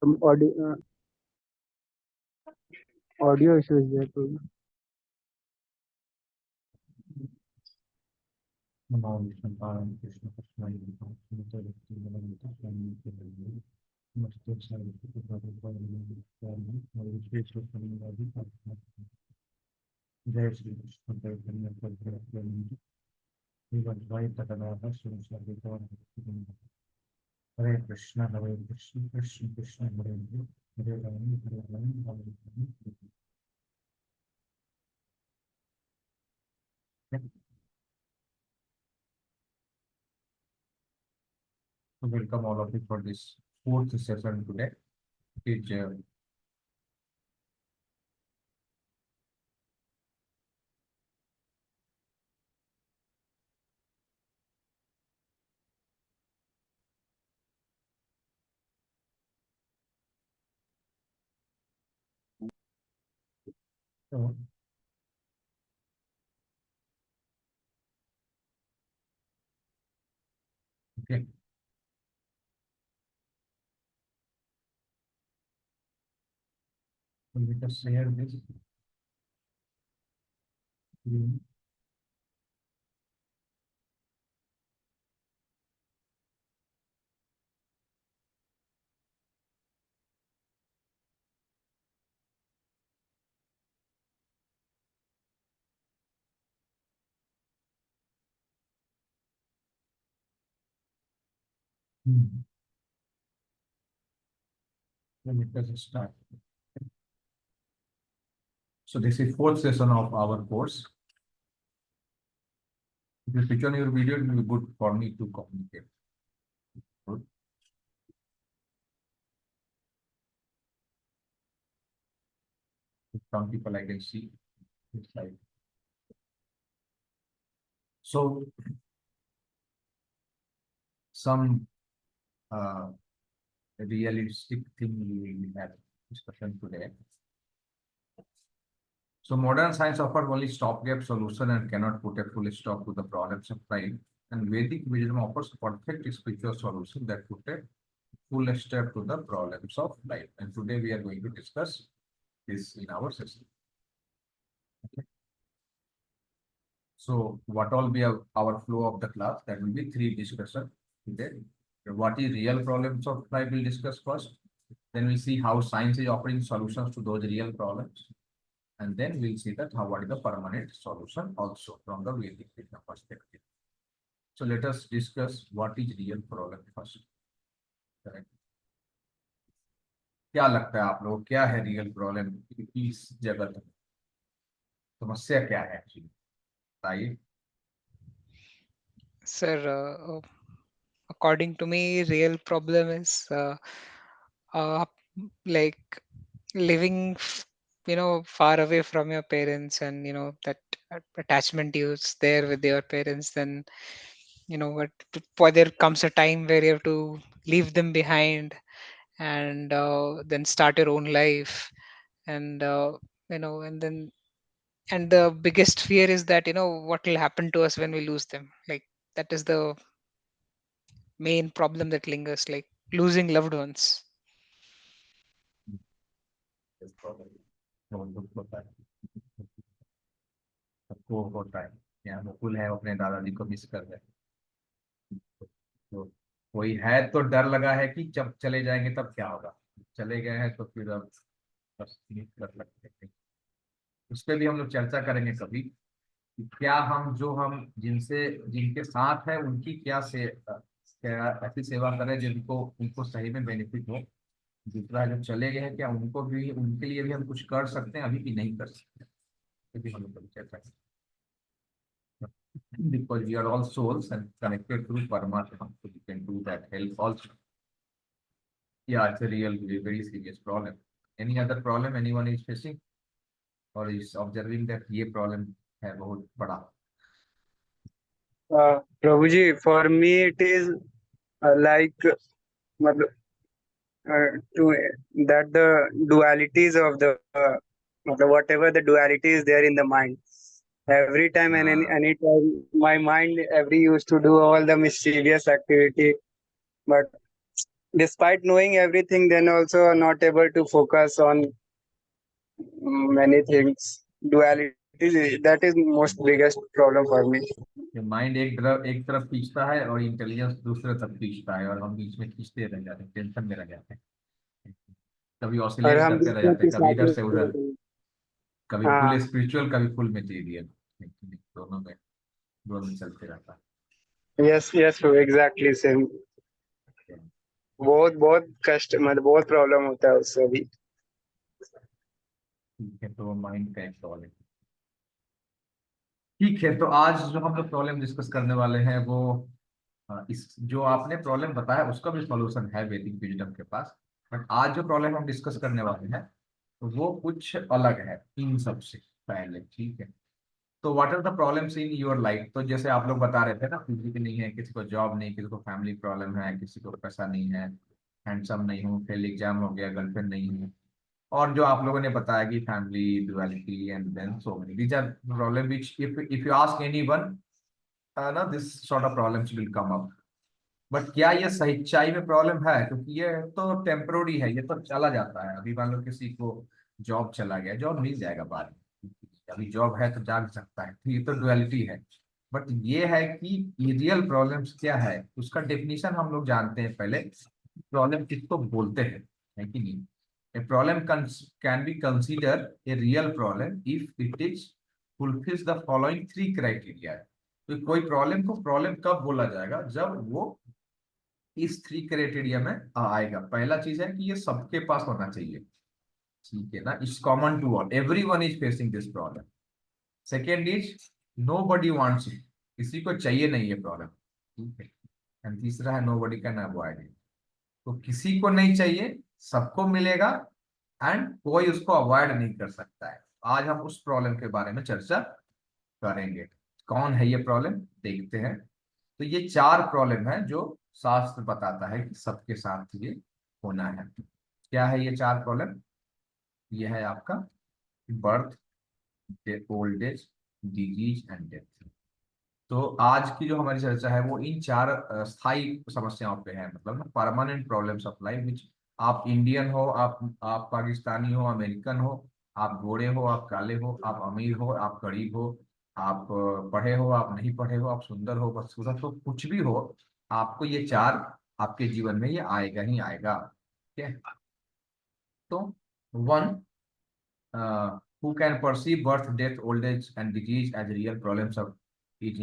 some audio issues there too. जय श्री कृष्ण चैतन्य प्रभु हरे कृष्ण कृष्ण कृष्ण हरे हरे राम हरे Ram Ram Ram. So welcome all of you for this fourth session today. Which, so, okay. So let us share this. Let us start. So this is fourth session of our course. If you switch on your video, it will be good for me to communicate. Good. Some people I can see this slide. So some realistic thing we will have discussion today. So modern science offers only stopgap solution and cannot put a full stop to the problems of life. And Vedic wisdom offers a perfect spiritual solution that put a full step to the problems of life. And today we are going to discuss this in our session. Okay. So what will be our flow of the class? That will be three discussion today. What is real problems of life we'll discuss first. Then we'll see how science is offering solutions to those real problems. And then we'll see that what is the permanent solution also from the Vedic wisdom perspective. So let us discuss what is real problem first. Correct. क्या लगता है आप लोगों को क्या है real problem इस जगत में समस्या क्या है एक्चुअली बताइए Sir, according to me, real problem is uh, like living, far away from your parents, and that attachment is there with your parents. Then there comes a time where you have to leave them behind, and then start your own life, and and then and the biggest fear is that what will happen to us when we lose them. Like that is the main problem that lingers, like losing loved ones. सबको होता है यहाँ मुकुल है अपने दादाजी को miss कर रहे हैं तो कोई है तो डर लगा है कि जब चले जाएंगे तब क्या होगा चले गए हैं तो फिर अब बस मिस कर लगते हैं उस पर भी हम लोग चर्चा करेंगे कभी कि क्या हम जिनसे जिनके साथ है उनकी क्या ऐसी सेवा करें जिनको उनको सही में बेनिफिट हो दूसरा जो चले गए हैं क्या उनको भी उनके लिए भी हम कुछ कर सकते हैं अभी भी नहीं कर सकते ये भी हम लोग कभी चर्चा करेंगे because we are all souls and connected through Paramatma so we can do that help also yeah it's a real very serious problem any other problem anyone is facing or is observing that ये problem है बहुत बड़ा Prabhuji, for me it is like matlab, to that the dualities of the matlab, whatever the duality is there in the mind. Every time and any time, my mind every used to do all the mischievous activity, but despite knowing everything, then also are not able to focus on many things. Duality, that is most biggest problem for me. कि mind एक तरफ खींचता है और intelligence दूसरे तरफ खींचता है, और हम बीच में खींचते रह जाते हैं, टेंशन में रह जाते हैं, कभी और ऑसिलेट हम करते रह जाते हैं, कभी इधर से उधर, कभी फुल हाँ, स्पिरिचुअल कभी फुल मटेरियल, दोनों में चलते रहता यस यस एग्जैक्टली सेम। है। बहुत बहुत कष्ट, मतलब बहुत प्रॉब्लम होता है उससे भी। ठीक है, तो माइंड का एक सवाल है। ठीक है, तो आज जो हम लोग प्रॉब्लम डिस्कस करने वाले हैं वो इस जो आपने प्रॉब्लम बताया उसका भी सॉल्यूशन है वैदिक विजडम के पास, बट आज जो प्रॉब्लम हम डिस्कस करने वाले हैं तो वो कुछ अलग है इन सब से पहले। ठीक है, तो what are the problems in your life? तो जैसे आप लोग बता रहे थे ना, फिजिकल नहीं है, किसी को जॉब नहीं, किसी को फैमिली प्रॉब्लम है, किसी को पैसा नहीं है, हैंडसम नहीं हूँ, फेल एग्जाम हो गया, गर्लफ्रेंड नहीं है, और जो आप लोगों ने बताया कि family duality and then so many, these are problem which if you ask anyone ना, this sort of problems will come up. But क्या ये सच्चाई में प्रॉब्लम है? क्योंकि ये तो टेम्पररी है, ये तो चला जाता है। अभी मान लो किसी को जॉब चला गया, जॉब मिल जाएगा बाद में, अभी जॉब है तो जाग सकता है, तो ये तो डुअलिटी है। बट ये है कि रियल प्रॉब्लम्स क्या है, उसका डेफिनेशन हम लोग जानते हैं पहले, प्रॉब्लम किसको बोलते हैं, है कि नहीं? A problem can be consider a real problem if it is fulfils the following three criteria. तो कोई प्रॉब्लम को प्रॉब्लम कब बोला जाएगा? जब वो इस थ्री क्राइटेरिया में आएगा। पहला चीज है कि ये सबके पास होना चाहिए, ठीक है ना, it's common to all, everyone is facing this problem. Second is nobody wants it, किसी को चाहिए नहीं ये प्रॉब्लम, ठीक है। एंड तीसरा है nobody can avoid it, तो किसी को नहीं चाहिए, सबको मिलेगा, एंड कोई उसको अवॉइड नहीं कर सकता है। आज हम उस प्रॉब्लम के बारे में चर्चा करेंगे। कौन है ये प्रॉब्लम, देखते हैं। तो ये चार प्रॉब्लम है जो शास्त्र बताता है कि सबके साथ ये होना है। क्या है ये चार प्रॉब्लम? ये है आपका birth, old age, disease and death. तो आज की जो हमारी चर्चा है वो इन चार स्थायी समस्याओं पे है, मतलब ना permanent problems of life which, आप इंडियन हो, आप पाकिस्तानी हो, अमेरिकन हो, आप गोरे हो, आप काले हो, आप अमीर हो, आप गरीब हो, आप पढ़े हो, आप नहीं पढ़े हो, आप सुंदर हो, बदसूरत हो, कुछ भी हो, आपको ये चार आपके जीवन में ये आएगा ही आएगा। ठीक है, तो one, who can perceive birth, death, old age and disease as real problems of is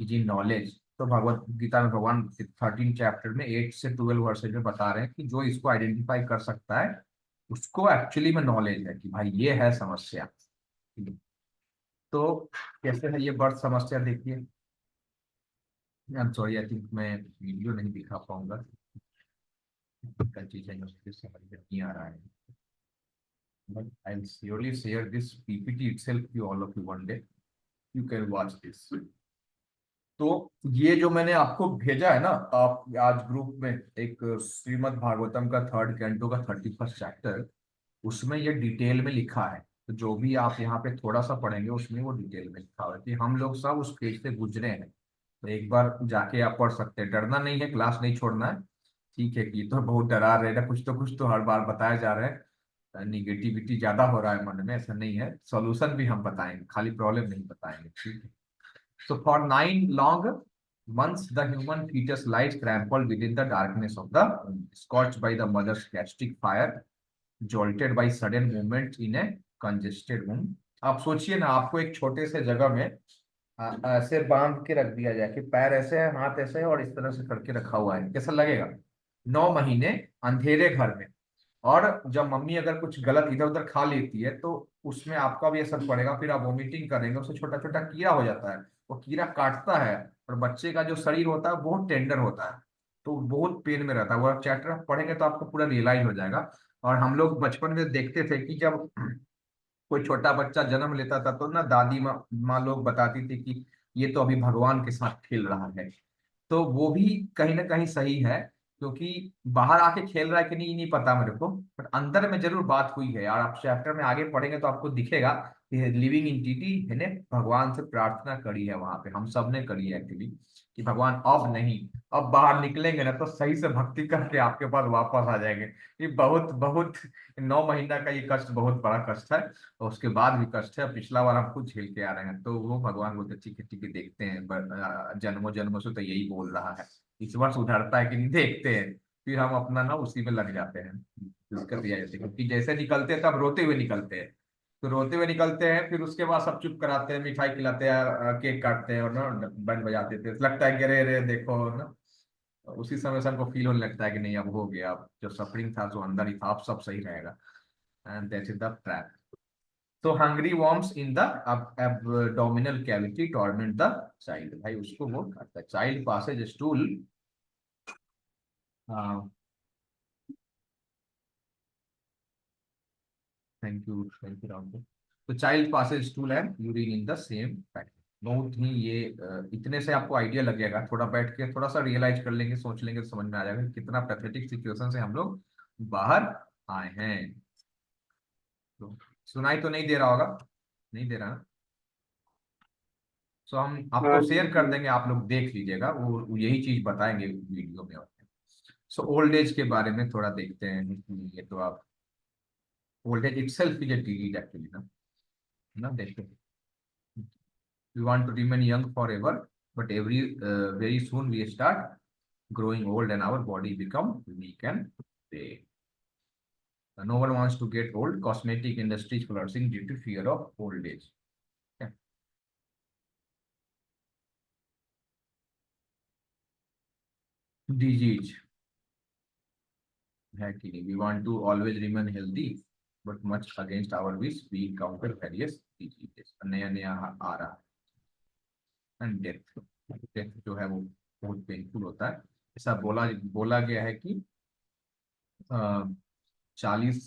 in knowledge। तो भगवत गीता में भगवान 13 चैप्टर में 8 से 12 वर्सेज में बता रहे हैं कि जो इसको आइडेंटिफाई कर सकता है उसको एक्चुअली में नॉलेज है कि भाई ये है समस्या। तो कैसे है ये बर्थ समस्या, देखिए। I am sorry, I think मैं वीडियो नहीं दिखा पाऊंगा, कल चीजें मुझे समझ में नहीं आ रहा है, but I'll surely share this PPT itself to all of you one day. You can watch this. तो ये जो मैंने आपको भेजा है ना, आप आज ग्रुप में, एक श्रीमद् भागवतम का 3rd कैंटो का 31st चैप्टर, उसमें ये डिटेल में लिखा है। तो जो भी आप यहाँ पे थोड़ा सा पढ़ेंगे उसमें वो डिटेल में लिखा हुआ है कि हम लोग सब उस पेज से गुजरे हैं। तो एक बार जाके आप पढ़ सकते हैं, डरना नहीं है, क्लास नहीं छोड़ना है। ठीक है कि ये तो बहुत डरा रहे हैं, कुछ तो हर बार बताया जा रहा है, निगेटिविटी ज्यादा हो रहा है मन में, ऐसा नहीं है, सॉल्यूशन भी हम बताएंगे, खाली प्रॉब्लम नहीं बताएंगे। ठीक है, so for 9 long months, the human fetus lies trampled within the darkness of the womb, scorched by the mother's gastric fire, jolted by sudden movement in a congested womb। आप सोचिए ना, आपको एक छोटे से जगह में ऐसे बांध के रख दिया जाए कि पैर ऐसे है, हाथ ऐसे है, और इस तरह से करके रखा हुआ है, कैसा लगेगा? 9 महीने अंधेरे घर में, और जब मम्मी अगर कुछ गलत इधर उधर खा लेती है तो उसमें आपका भी असर पड़ेगा, फिर आप वोमिटिंग करेंगे, उससे छोटा छोटा कीड़ा हो जाता है, वो कीड़ा काटता है, और बच्चे का जो शरीर होता है बहुत टेंडर होता है, तो बहुत पेन में रहता है। वो चैप्टर आप पढ़ेंगे तो आपको पूरा रियलाइज हो जाएगा। और हम लोग बचपन में देखते थे कि जब कोई छोटा बच्चा जन्म लेता था तो ना दादी माँ लोग बताती थी कि ये तो अभी भगवान के साथ खेल रहा है। तो वो भी कहीं ना कहीं सही है, क्योंकि बाहर आके खेल रहा है कि नहीं नहीं पता मेरे को, बट अंदर में जरूर बात हुई है। और आप चैप्टर में आगे पढ़ेंगे तो आपको दिखेगा कि लिविंग एंटिटी ने भगवान से प्रार्थना करी है वहां पे, हम सब ने करी है एक्चुअली, कि भगवान अब नहीं, अब बाहर निकलेंगे ना तो सही से भक्ति करके आपके पास वापस आ जाएंगे। ये बहुत बहुत 9 महीना का ये कष्ट बहुत बड़ा कष्ट है, और उसके बाद भी कष्ट है। पिछला बार हम खुद झेल के आ रहे हैं, तो वो भगवान बोलते ठीक है देखते हैं, जन्मों जन्मों से तो यही बोल रहा है, इस बार सुधरता है कि नहीं देखते हैं। फिर हम अपना ना उसी में लग जाते हैं। दिक्कत यह है क्योंकि जैसे निकलते हैं तब रोते हुए निकलते हैं, तो रोते हुए निकलते हैं, फिर उसके बाद सब चुप कराते हैं, मिठाई खिलाते हैं, केक काटते हैं और ना बैंड बजाते थे, लगता है कि अरे अरे देखो ना। उसी समय से हमको फील होने लगता है कि नहीं अब हो गया, अब जो सफरिंग था जो अंदर ही था अब सब सही रहेगा। And that's is the trap. तो hungry worms in the abdominal cavity torment the child, भाई उसको वो करता है। Child passes stool, thank you Rahul. तो child passes stool and urine in the same packet. बहुत ही ये इतने से आपको आइडिया लग जाएगा, थोड़ा बैठ के थोड़ा सा रियलाइज कर लेंगे, सोच लेंगे तो समझ में आ जाएगा कि कितना पैथेटिक सिचुएशन से हम लोग बाहर आए हैं। तो सुनाई तो नहीं दे रहा होगा, नहीं दे रहा ना? सो हम आपको शेयर कर देंगे, आप लोग देख लीजिएगा, वो यही चीज बताएंगे वीडियो में। सो ओल्ड एज के बारे में थोड़ा देखते हैं। ये तो आप, old age itself is a disease actually ना देखते हैं। We want to remain young forever, but very soon we start growing old and our body become weak and weak. No one wants to get old. Cosmetic industry is flourishing due to fear of old age. Okay. Disease है कि नहीं? We want to always remain healthy, but much against our wish we encounter various diseases. नया नया आ रहा है। And death, death जो है वो बहुत पेनफुल होता है। ऐसा बोला बोला गया है कि 40,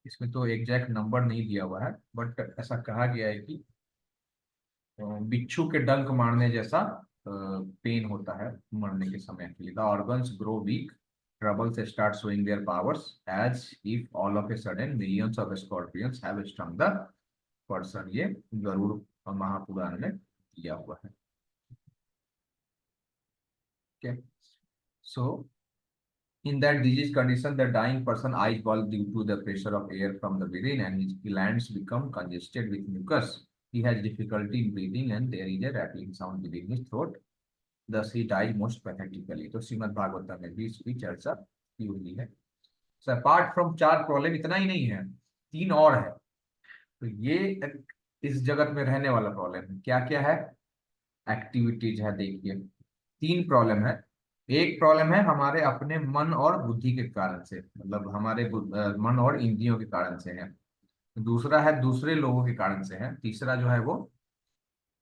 इसमें तो एग्जैक्ट नंबर नहीं दिया हुआ है, बट ऐसा कहा गया है कि बिच्छू के डंक मारने जैसा पेन होता है मरने के समय के लिए। The organs grow weak, troubles start showing their powers, as if all of a sudden millions of scorpions have stung the person. ये गरुड़ महापुराण में दिया हुआ है। सो in that disease condition, the dying person eyes bulge due to the pressure of air from the within, and his glands become congested with mucus. He has difficulty in breathing, and there is a rattling sound within his throat. Thus, he dies most pathetically. तो श्रीमद् भागवतम में भी इसकी चर्चा की हुई है। So, apart from 4 problem इतना ही नहीं है, 3 और है। तो ये इस जगत में रहने वाला प्रॉब्लम है। क्या क्या है? एक्टिविटीज है, देखिए 3 प्रॉब्लम है। एक प्रॉब्लम है हमारे अपने मन और बुद्धि के कारण से, मतलब हमारे मन और इंद्रियों के कारण से है। दूसरा है दूसरे लोगों के कारण से है। तीसरा जो है वो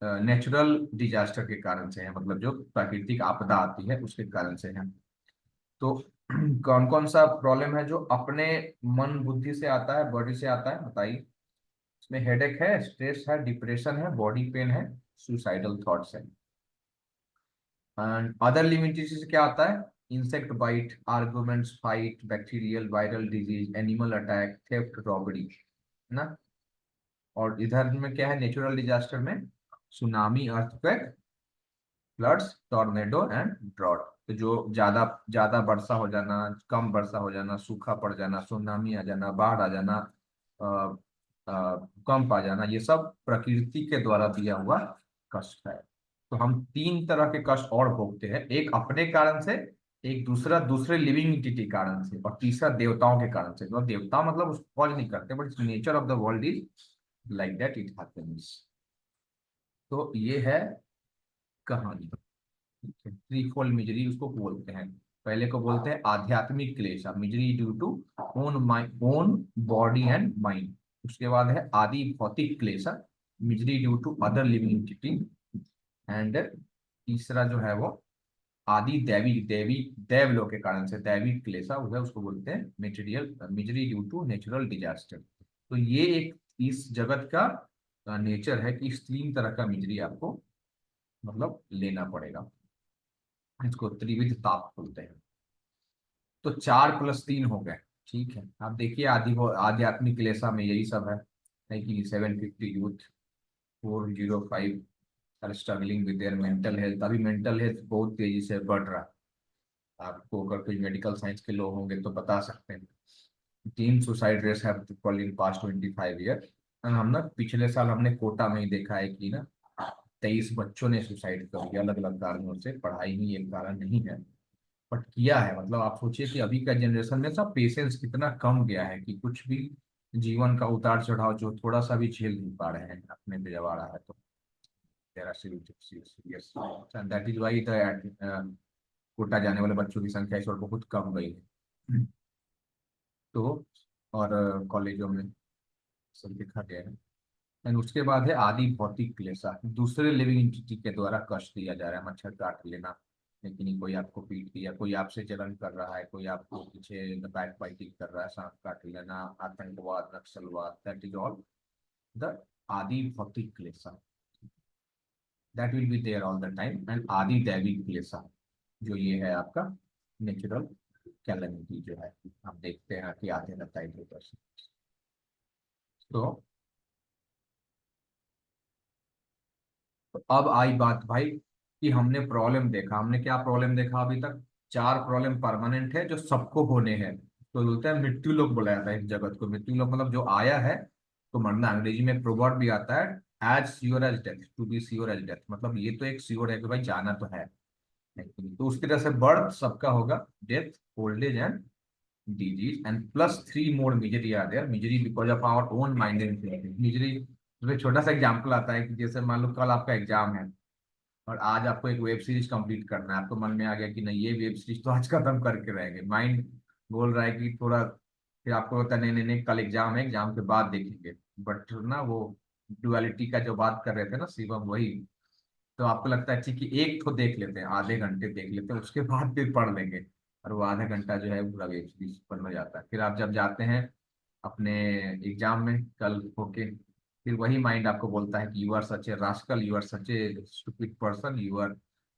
नेचुरल डिजास्टर के कारण से है, मतलब जो प्राकृतिक आपदा आती है उसके कारण से है। तो कौन कौन सा प्रॉब्लम है जो अपने मन बुद्धि से आता है, बॉडी से आता है, बताइए। इसमें हेडेक है, स्ट्रेस है, डिप्रेशन है, बॉडी पेन है, सुसाइडल थॉट्स है। एंड अदर लिविंग डिजीज से क्या आता है? Insect bite, arguments, fight, bacterial viral disease, animal attack, theft, robbery, है ना। और इधर में क्या है? नेचुरल डिजास्टर में tsunami, earthquake, floods, tornado and drought. तो जो ज्यादा ज्यादा वर्षा हो जाना, कम वर्षा हो जाना, सूखा पड़ जाना, सुनामी आ जाना, बाढ़ आ जाना, भूकंप आ जाना, ये सब प्रकृति के द्वारा दिया हुआ कष्ट है। तो हम 3 तरह के कष्ट और भोगते हैं, एक अपने कारण से, एक दूसरा दूसरे लिविंग एंटिटी कारण से, और तीसरा देवताओं के कारण से। तो देवता मतलब उसको कॉज नहीं करते, but nature of the world is like that, it happens. तो ये है कहानी। थ्री फोल्ड मिजरी उसको बोलते हैं। पहले को बोलते हैं आध्यात्मिक क्लेश, misery due to own body and mind. उसके बाद है आदि भौतिक क्लेश, misery due to other living entity. And तीसरा जो है वो आदि दैवी देवी देवलोक के कारण से, दैवी क्लेशा वो है, उसको बोलते हैं material misery due to natural disaster. तो ये एक इस जगत का नेचर है कि इस 3 तरह का मिजरी आपको मतलब लेना पड़ेगा। इसको त्रिविध ताप बोलते हैं। तो 4+3 हो गए। ठीक है, आप देखिए आध्यात्मिक क्लेशा में यही सब है कि 750 youth, 405 are struggling with their mental health. अभी मेंटल हेल्थ बहुत तेजी से बढ़ रहा है। आपको अगर कोई मेडिकल साइंस के लोग होंगे तो बता सकते हैं। Tin suicide rates have fall in past 25 year. हम ना पिछले साल हमने कोटा में ही देखा है कि ना 23 बच्चों ने सुसाइड कर लिया अलग अलग कारणों से। पढ़ाई ही एक कारण नहीं है, बट किया है। मतलब आप सोचिए कि अभी का जनरेशन में सब पेशेंस कितना कम गया है कि कुछ भी जीवन का उतार चढ़ाव जो थोड़ा सा भी झेल नहीं पा रहे हैं अपने पे जब आ रहा है तो there are serious. That is why the Kota जाने वाले बच्चों की संख्या इस बार बहुत कम गई है। तो और कॉलेजों में सब देखा गया है। एंड उसके बाद है आदि भौतिक क्लेशा। दूसरे लिविंग एंटिटी के द्वारा कष्ट दिया जा रहा है, मच्छर काट लेना, लेकिन कोई आपको पीट दिया, कोई आपसे जलन कर रहा है, कोई आपको पीछे बैक बाइटिंग कर रहा है, सांप काट लेना, आतंकवाद, नक्सलवाद, दैट इज ऑल द आदि भौतिक क्लेशा। That will be there all the time. And आदि दैविक क्लेशा, जो ये है आपका नेचुरल कैलेमिटी जो है, आप देखते हैं कि आते रहता है इधर उधर से। तो अब आई बात भाई कि हमने प्रॉब्लम देखा। हमने क्या प्रॉब्लम देखा अभी तक? 4 प्रॉब्लम परमानेंट है जो सबको होने हैं। तो बोलते हैं मृत्यु लोक बोला जाता है इस जगत को। मृत्यु लोक मतलब जो आया है तो मरना। अंग्रेजी में एक प्रोवर्ब भी आता है, as sure as death, to be sure as death. मतलब ये तो एक श्योर है कि भाई जाना तो है। तो उसकी तरह से बर्थ सबका होगा, death, old age and disease, and plus 3 more misery are there. Misery because of our own mind and thinking. Misery, तो एक छोटा सा एग्जांपल आता है कि जैसे मान लो कल आपका एग्जाम है और आज आपको एक वेब सीरीज कंप्लीट करना है। आपको मन में आ गया कि नहीं ये वेब सीरीज तो आज खत्म करके रहेंगे। माइंड बोल रहा है कि थोड़ा, फिर आपको होता है नहीं नहीं नहीं कल एग्जाम है, एग्जाम के बाद देखेंगे। बट ना वो डुअलिटी का जो बात कर रहे थे ना शिवम, वही। तो आपको लगता है ठीक है एक तो देख लेते हैं, आधे घंटे देख लेते हैं, उसके बाद फिर पढ़ लेंगे। और वो आधा घंटा जो है पूरा वेब सीरीज बन जाता है। फिर आप जब जाते हैं अपने एग्जाम में कल होके, फिर वही माइंड आपको बोलता है कि you are such a rascal, you are such a stupid person, you are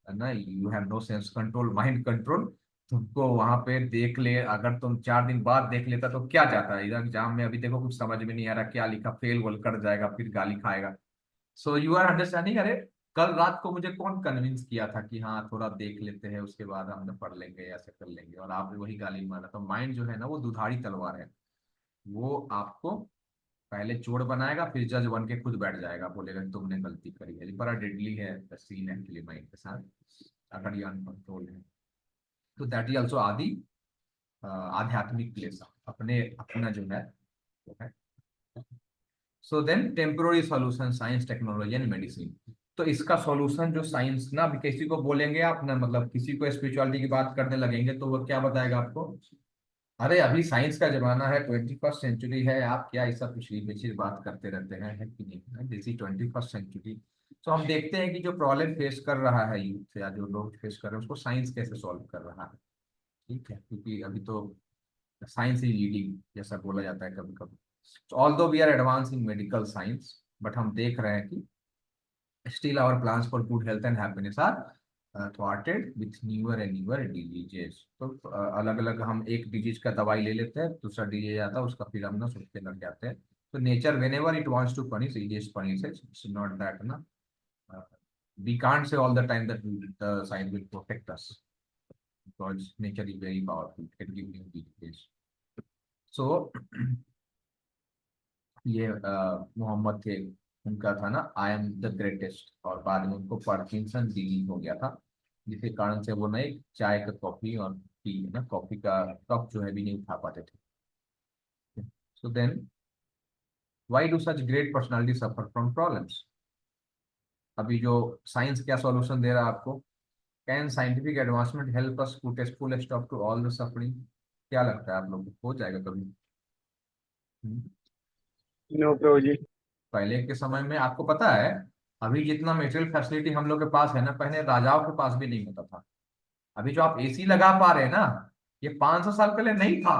ना, you have no sense control, mind control. तुमको वहां पे देख ले, अगर तुम 4 दिन बाद देख लेता तो क्या जाता है। इधर एग्जाम में अभी देखो कुछ समझ में नहीं आ रहा क्या लिखा, फेल वोल कर जाएगा, फिर गाली खाएगा। So you are understanding. अरे कल रात को मुझे कौन कन्विंस किया था कि हाँ थोड़ा देख लेते हैं उसके बाद हम पढ़ लेंगे, ऐसे कर लेंगे, और आपने वही गाली मारा। तो माइंड जो है ना वो दुधारी तलवार है। वो आपको पहले चोर बनाएगा, फिर जज बन के खुद बैठ जाएगा, बोलेगा तुमने गलती करी है। ये बड़ा डेडली है सीन एक्चुअली माइंड के साथ, अगर ये अनकंट्रोल है। तो दैट इज ऑल्सो आदि आध्यात्मिक क्लेश, अपने अपना जो है वो है। So then temporary solution, science, technology and medicine. तो इसका सॉल्यूशन जो साइंस ना, अभी किसी को बोलेंगे आप ना, मतलब किसी को स्पिरिचुअलिटी की बात करने लगेंगे तो वो क्या बताएगा आपको? अरे अभी साइंस का जमाना है, 21st सेंचुरी है, आप क्या ऐसा कुछ पीछे बात करते रहते हैं, है कि नहीं? This is 21st century. तो हम देखते हैं कि जो प्रॉब्लम फेस कर रहा है यूथ या जो लोग फेस कर रहे हैं उसको साइंस कैसे सॉल्व कर रहा है। ठीक है, क्योंकि अभी तो साइंस इज लीडिंग जैसा बोला जाता है कभी कभी। Although we are advance in medical science, but हम देख रहे हैं कि still our plans for good health and happiness are thwarted with newer and newer diseases। तो अलग अलग हम एक डिजीज का दवाई ले लेते हैं, दूसरा डिजीज आता है उसका फिर हम ना सोचने लग जाते हैं। तो nature whenever it wants to punish, it just punishes. It's not that ना, we can't say all the time that the science will protect us, because nature is very powerful, it can give new diseases। So ये मोहम्मद थे, उनका था ना I am the greatest, और बाद में उनको पार्किंसन डिजीज हो गया था, जिसके कारण से वो ना एक चाय का कॉफी और टी ना कॉफी का कप जो है भी नहीं उठा पाते थे। So then why do such great personality suffer from problems? अभी जो साइंस क्या सॉल्यूशन दे रहा है आपको? Can scientific advancement help us put a full stop to all the suffering? क्या लगता है आप लोगों को, हो जाएगा कभी? हम्म? नो प्रो जी। पहले के समय में आपको पता है, अभी जितना मेटेरियल फैसिलिटी हम लोग के पास है ना, पहले राजाओं के पास भी नहीं होता था। अभी जो आप एसी लगा पा रहे हैं ना, ये 500 साल पहले नहीं था।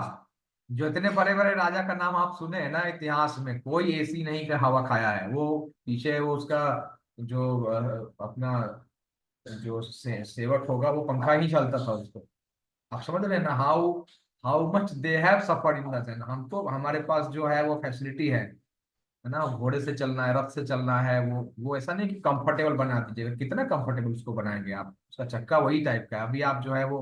जो इतने बड़े बड़े राजा का नाम आप सुने हैं ना इतिहास में, कोई एसी नहीं का हवा खाया है। वो पीछे वो उसका जो अपना जो सेवक होगा वो पंखा ही चलता था उसको। आप समझ रहे हैं ना, how how much they have suffered in the sense. हम तो हमारे पास जो है वो फैसिलिटी है ना, घोड़े से चलना है, रथ से चलना है, वो ऐसा नहीं कि कंफर्टेबल बना दीजिएगा, कितना कंफर्टेबल उसको बनाएंगे आप, उसका चक्का वही टाइप का है। अभी आप जो है वो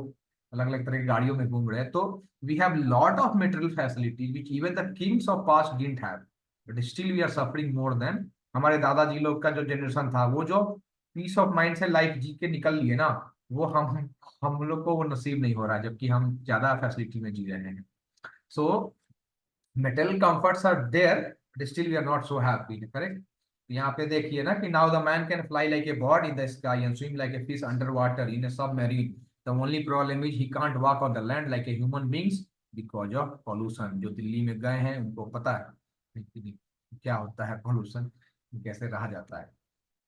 अलग अलग तरह की गाड़ियों में घूम रहे हैं, तो we have lot of material facility which even the kings of past didn't have, but still we are suffering more than. हमारे दादाजी लोग का जो जनरेशन था, वो जो पीस ऑफ माइंड से लाइफ जी के निकल लिए ना, वो हम लोग को वो नसीब नहीं हो रहा है, जबकि हम ज्यादा फैसिलिटी में जी रहे हैं। So metal comforts are there, but still we are not so happy, correct. यहाँ पे देखिए ना कि now the man can fly like a bird in the sky and swim like a fish under water in a submarine. The only problem is he can't walk on the land like a human beings because of pollution. जो दिल्ली में गए हैं उनको पता है कि क्या होता है पॉल्यूशन, कैसे रहा जाता है।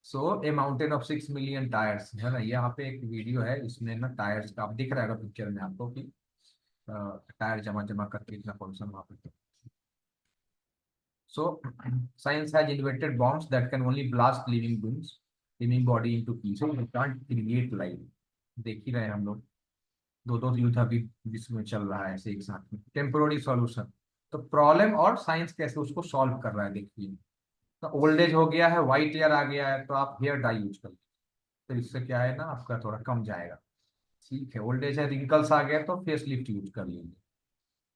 So a mountain of 6 million tyres है ना, यहाँ पे एक वीडियो है, इसमें ना टायर्स का आप दिख रहा है पिक्चर में आपको कि टायर जमा जमा करके इतना पॉल्यूशन वहां पे। So science has invented bombs that can only blast living body into pieces. They can't create life. देख ही रहे हैं हम लोग, दो दो युद्ध अभी विश्व में चल रहा है ऐसे एक साथ में। टेम्पोररी सॉल्यूशन, तो प्रॉब्लम और साइंस कैसे उसको सॉल्व कर रहा है देखिए। तो ओल्ड एज हो गया है, व्हाइट हेयर आ गया है, तो आप हेयर डाई यूज कर लीजिए, तो इससे क्या है ना आपका थोड़ा कम जाएगा। ठीक है, ओल्ड एज है, रिंकल्स आ गया तो फेस लिफ्ट यूज कर लीजिए,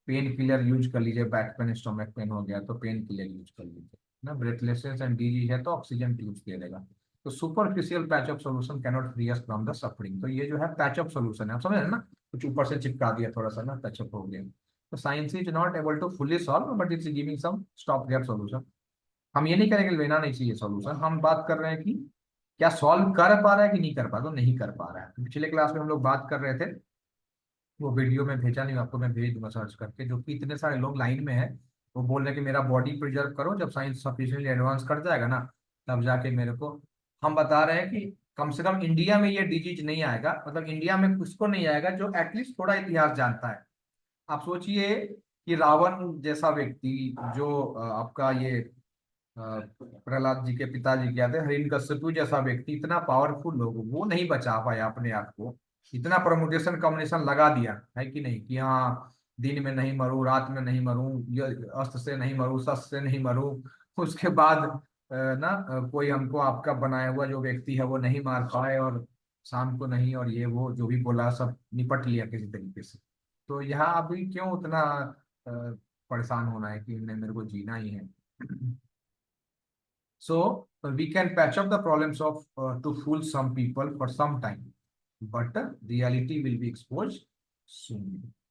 पेन किलर यूज कर लीजिए, बैक पेन स्टोमक पेन हो गया तो पेन किलर यूज कर लीजिए ना, ब्रेथलेसनेस एंड डिजीज है तो ऑक्सीजन ट्यूब्स दे देगा। तो superficial patch of solution cannot free us from the suffering. तो ये जो है पैच ऑफ सोल्यूशन है, आप समझ रहे हैं ना, कुछ ऊपर से चिपका दिया थोड़ा सा ना, टचअप हो गया। तो science is not able to fully solve but it's giving some stop gap solution. हम ये नहीं करेंगे लेना नहीं चाहिए सोल्यूशन, हम बात कर रहे हैं कि क्या सॉल्व कर पा रहा है कि नहीं कर पा रहा, तो नहीं कर पा रहा है। तो पिछले क्लास में हम लोग बात कर रहे थे, वो वीडियो में भेजा नहीं आपको, मैं भेज दूंगा सर्च करके, जो कि इतने सारे लोग लाइन में हैं, वो बोल रहे हैं कि मेरा बॉडी प्रिजर्व करो, जब साइंस सफिशिएंटली एडवांस कर जाएगा ना तब जाके मेरे को। हम बता रहे हैं कि कम से कम इंडिया में ये डिजीज नहीं आएगा, मतलब इंडिया में उसको नहीं आएगा जो एटलीस्ट थोड़ा इतिहास जानता है। आप सोचिए कि रावण जैसा व्यक्ति, जो आपका ये प्रहलाद जी के पिताजी क्या थे, हिरण्यकश्यपु जैसा व्यक्ति, इतना पावरफुल लोग, वो नहीं बचा पाया अपने आप को। इतना परमुटेशन कॉम्बिनेशन लगा दिया है कि नहीं, कि हाँ दिन में नहीं मरूं, रात में नहीं मरूं, ये अस्त्र से नहीं मरूं, शस्त्र से नहीं मरूं। उसके बाद कोई हमको आपका बनाया हुआ जो व्यक्ति है वो नहीं मार पाए, और शाम को नहीं, और ये वो जो भी बोला सब निपट लिया किसी तरीके से। तो यहाँ अभी क्यों उतना अ, परेशान होना है कि नहीं मेरे को जीना ही है। So we can patch up the problems of to fool some people for some time, but reality will be exposed soon.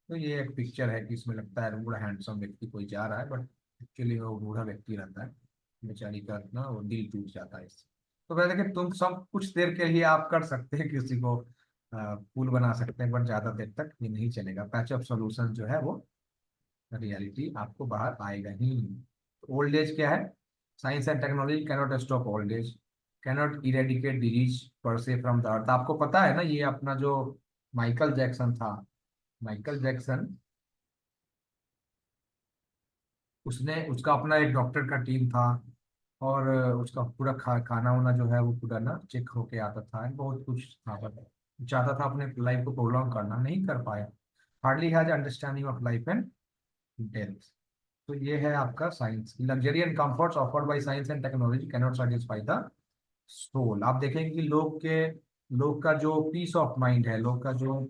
तो ये एक पिक्चर है कि इसमें लगता है बूढ़ा हैंडसम व्यक्ति कोई जा रहा है, बट एक्चुअली वो बूढ़ा व्यक्ति रहता है, बेचारी का ना वो दिल टूट जाता है इससे। तो कहते हैं कि तुम सब कुछ देर के लिए आप कर सकते हैं, किसी को फूल बना सकते हैं, बट ज्यादा देर तक ये नहीं चलेगा। पैच अप सॉल्यूशन जो है वो रियलिटी आपको बाहर आएगा ही। ओल्ड एज क्या है, science and technology cannot stop old age, cannot eradicate disease पर से फ्रॉम द अर्थ। आपको पता है ना, ये अपना जो माइकल जैक्सन था, माइकल जैक्सन, उसने उसका अपना एक डॉक्टर का टीम था, और उसका पूरा खाना वाना जो है वो पूरा ना चेक होके आता था, बहुत कुछ था, but चाहता था अपने लाइफ को प्रोलॉन्ग करना, नहीं कर पाया। Hardly has understanding of life and death. तो ये है आपका science. Luxury and comforts offered by science and technology cannot satisfy the soul. आप देखेंगे कि लोग का जो पीस ऑफ माइंड है, लोग का जो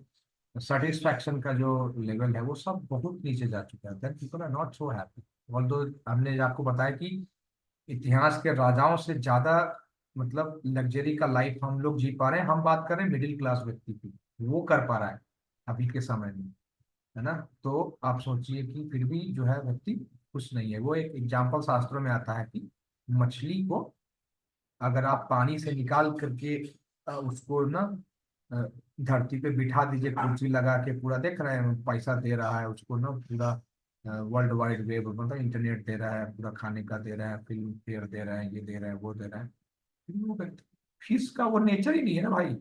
सेटिस्फैक्शन का जो लेवल है, वो सब बहुत नीचे जा चुका है। That people are not so happy. Although हमने आपको बताया कि इतिहास के राजाओं से ज्यादा मतलब लग्जरी का लाइफ हम लोग जी पा रहे हैं। हम बात कर रहे हैं मिडिल क्लास व्यक्ति की, वो कर पा रहा है अभी के समय में, है ना। तो आप सोचिए कि फिर भी जो है व्यक्ति खुश नहीं है। वो एक एग्जाम्पल शास्त्रों में आता है कि मछली को अगर आप पानी से निकाल करके उसको ना अ, धरती पे बिठा दीजिए, कुर्सी लगा के, पूरा देख रहे हैं पैसा दे रहा है उसको ना, पूरा वर्ल्ड वाइड वेब मतलब इंटरनेट दे रहा है, पूरा खाने का दे रहा है, फिल्म फेयर दे रहा है, ये दे रहा है, वो दे रहा है, फिर वो फिश का वो नेचर ही नहीं है ना भाई।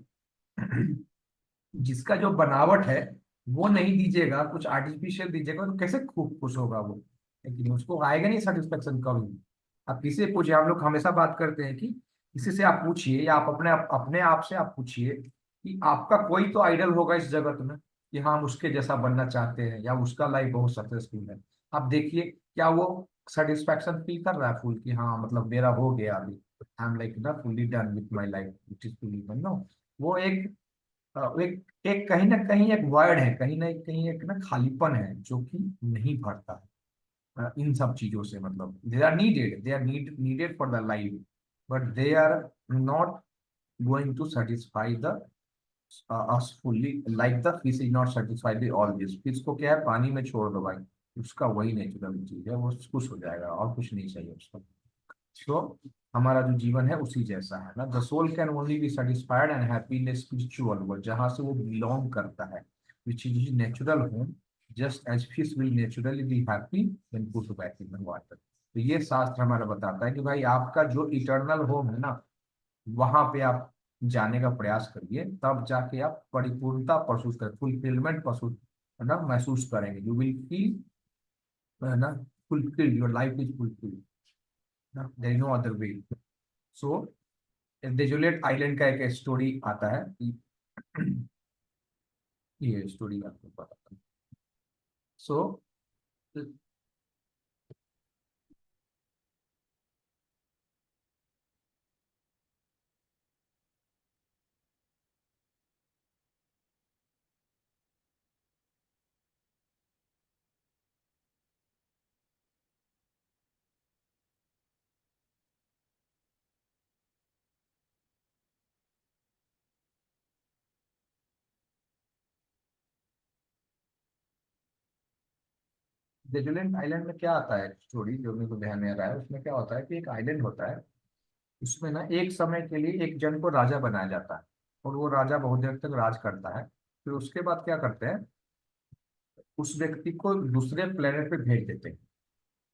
जिसका जो बनावट है वो नहीं दीजिएगा, कुछ आर्टिफिशियल दीजिएगा, तो कैसे खूब खुश होगा वो, लेकिन उसको आएगा नहीं सेटिस्फेक्शन कभी। अब किसी से पूछे, हम लोग हमेशा बात करते हैं कि किसी से आप पूछिए या आप अपने आप से आप पूछिए कि आपका कोई तो आइडल होगा इस जगत में कि हाँ हम उसके जैसा बनना चाहते हैं या उसका लाइफ बहुत सक्सेसफुल है। आप देखिए क्या वो सेटिस्फैक्शन फील कर रहा है फुल कि हाँ मतलब मेरा हो गया अभी, आई एम लाइक ना fully done with my life it is fully done. No, वो एक एक कहीं ना कहीं एक वर्ड है, कहीं ना कहीं एक ना खालीपन है जो कि नहीं भरता इन सब चीजों से। मतलब they are needed for the life, but they are not going to satisfy the us fully, like the fish is not satisfied with all this। Fish को क्या है, पानी में छोड़ दो भाई, उसका वही नेचुरल चीज है, वो खुश हो जाएगा और कुछ नहीं चाहिए उसको। तो हमारा जो जीवन है उसी जैसा है ना। The soul can only be satisfied and happy in spiritual world, जहाँ से वो बिलोंग करता है, which is natural home, just as fish will naturally be happy when put back in the water. तो ये शास्त्र हमारा बताता है कि भाई आपका जो इटर्नल होम है ना, वहां पे आप जाने का प्रयास करिए, तब जाके आप परिपूर्णता महसूस कर, फुलफिलमेंट महसूस है ना महसूस करेंगे। यू विल फील है ना fulfilled, your life is fulfilled, there is no other way. So desolate island का एक स्टोरी आता है कि ये स्टोरी आपको पता। सो डेजोलेट आइलैंड में क्या आता है स्टोरी जो मेरे को ध्यान में आ रहा है, उसमें क्या होता है कि एक आइलैंड होता है, उसमें ना एक समय के लिए एक जन को राजा बनाया जाता है, और वो राजा बहुत देर तक राज करता है। फिर उसके बाद क्या करते हैं, उस व्यक्ति को दूसरे प्लेनेट पे भेज देते हैं,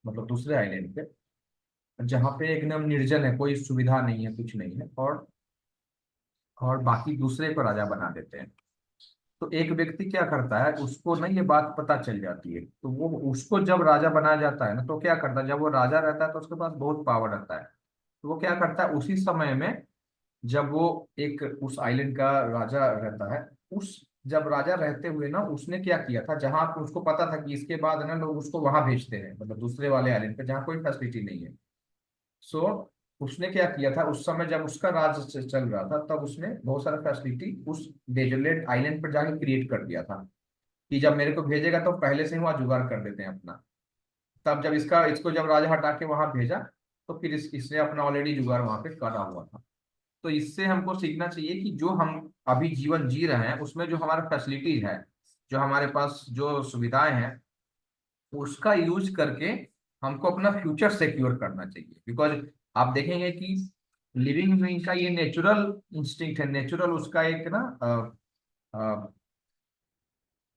मतलब दूसरे आइलैंड पे, जहाँ पे एकदम निर्जन है, कोई सुविधा नहीं है, कुछ नहीं है, और बाकी दूसरे को राजा बना देते हैं। तो एक व्यक्ति क्या करता है, उसको ना ये बात पता चल जाती है, तो वो उसको जब राजा बनाया जाता है ना, तो क्या करता है, जब वो राजा रहता है तो उसके पास बहुत पावर रहता है। तो वो क्या करता है, उसी समय में जब वो एक उस आइलैंड का राजा रहता है, उस जब राजा रहते हुए ना उसने क्या किया था, जहां पे उसको पता था कि इसके बाद ना लोग उसको वहां भेजते हैं, मतलब दूसरे वाले आइलैंड पे जहाँ कोई फैसिलिटी नहीं है। सो उसने क्या किया था, उस समय जब उसका राज चल रहा था, तब उसने बहुत सारा फैसिलिटी उस डेजोलेट आइलैंड पर जाके क्रिएट कर दिया था कि जब मेरे को भेजेगा तो पहले से ही वहां जुगाड़ कर देते हैं अपना। तब जब इसको जब राजा हटा के वहां भेजा, तो फिर इसने अपना ऑलरेडी जुगाड़ वहां पे करा हुआ था। तो इससे हमको सीखना चाहिए कि जो हम अभी जीवन जी रहे हैं उसमें जो हमारा फैसिलिटीज है, जो हमारे पास जो सुविधाएं हैं, उसका यूज करके हमको अपना फ्यूचर सिक्योर करना चाहिए। बिकॉज आप देखेंगे कि लिविंग बीइंग का ये नेचुरल इंस्टिंक्ट है, नेचुरल उसका एक ना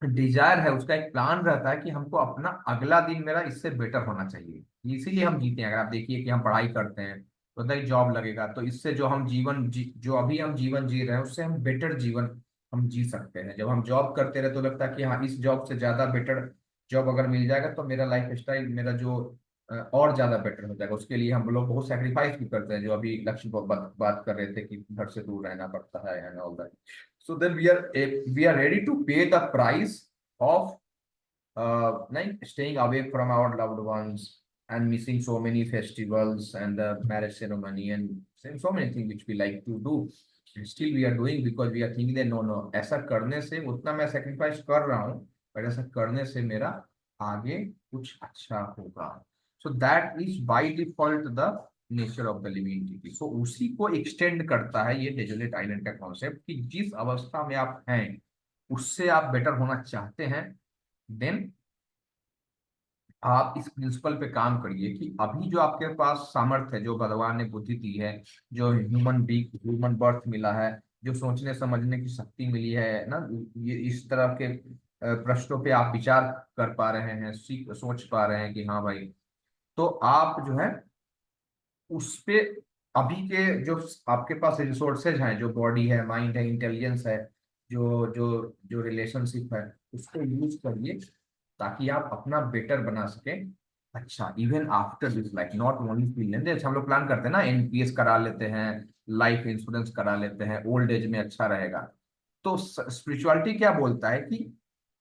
डिजायर है, उसका एक प्लान रहता है कि हमको अपना अगला दिन मेरा इससे बेटर होना चाहिए। इसीलिए हम जीते हैं। अगर आप देखिए कि हम पढ़ाई करते हैं तो नहीं जॉब लगेगा, तो इससे जो हम जो अभी हम जीवन जी रहे हैं उससे हम बेटर जीवन हम जी सकते हैं। जब हम जॉब करते रहे तो लगता है कि हाँ इस जॉब से ज्यादा बेटर जॉब अगर मिल जाएगा तो मेरा लाइफ स्टाइल मेरा जो और ज्यादा बेटर हो जाएगा। उसके लिए हम लोग बहुत सेक्रीफाइस भी करते हैं, जो अभी लक्ष्य बात कर रहे थे कि घर से दूर रहना पड़ता है and all that. So then we are ready to pay the price of like staying away from our loved ones and missing so many festivals and the marriage ceremony and so many things which we like to do. And still we are doing because we are thinking that no no, ऐसा करने से उतना मैं sacrifice कर रहा हूँ, पर ऐसा करने से मेरा आगे कुछ अच्छा होगा। So that is by default the nature of the living entity. So उसी को एक्सटेंड करता है ये डेजोलेट आइलैंड का कॉन्सेप्ट कि जिस अवस्था में आप हैं उससे आप बेटर होना चाहते हैं, देन आप इस प्रिंसिपल पे काम करिए कि अभी जो आपके पास सामर्थ्य है, जो भगवान ने बुद्धि दी है, जो ह्यूमन बर्थ मिला है, जो सोचने समझने की शक्ति मिली है ना, ये इस तरह के प्रश्नों पे आप विचार कर पा रहे हैं, सोच पा रहे हैं कि हाँ भाई, तो आप जो है उस पे अभी के जो आपके पास रिसोर्सेज हैं, जो बॉडी है, माइंड है, इंटेलिजेंस है, जो जो जो रिलेशनशिप है, उसको यूज करिए ताकि आप अपना बेटर बना सके अच्छा, even after this life not only feel, जैसे हम लोग प्लान करते हैं ना, एनपीएस करा लेते हैं, लाइफ इंश्योरेंस करा लेते हैं, ओल्ड एज में अच्छा रहेगा। तो स्पिरिचुअलिटी क्या बोलता है कि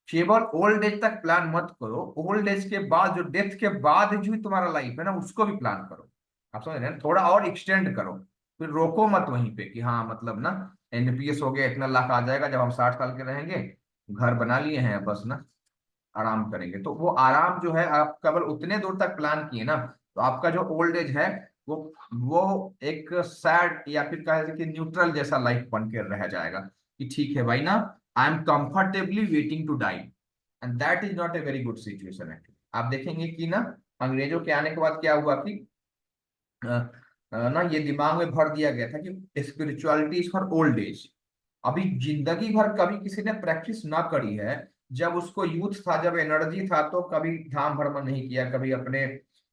केवल ओल्ड एज तक प्लान मत करो, ओल्ड एज के बाद जो डेथ के बाद जो भी तुम्हारा लाइफ है ना, उसको भी प्लान करो। आप समझ रहे हैं, थोड़ा और एक्सटेंड करो, फिर रोको मत वहीं पे कि हाँ मतलब ना एनपीएस हो गया, इतना लाख आ जाएगा जब हम 60 साल के रहेंगे, घर बना लिए हैं बस ना आराम करेंगे। तो वो आराम जो है आप केवल उतने दूर तक प्लान किए ना, तो आपका जो ओल्ड एज है वो वो एक सैड या फिर कहे कि न्यूट्रल जैसा लाइफ बन के रह जाएगा कि ठीक है भाई ना, I am comfortably waiting to die, and that is not a very good situation actually. आप देखेंगे कि ना अंग्रेजों के आने के बाद क्या हुआ कि अ, ना ये दिमाग में भर दिया गया था कि spirituality is for old age. अभी जिंदगी भर कभी किसी ने प्रैक्टिस ना करी है, जब उसको यूथ था, जब एनर्जी था, तो कभी धाम भ्रमण नहीं किया, कभी अपने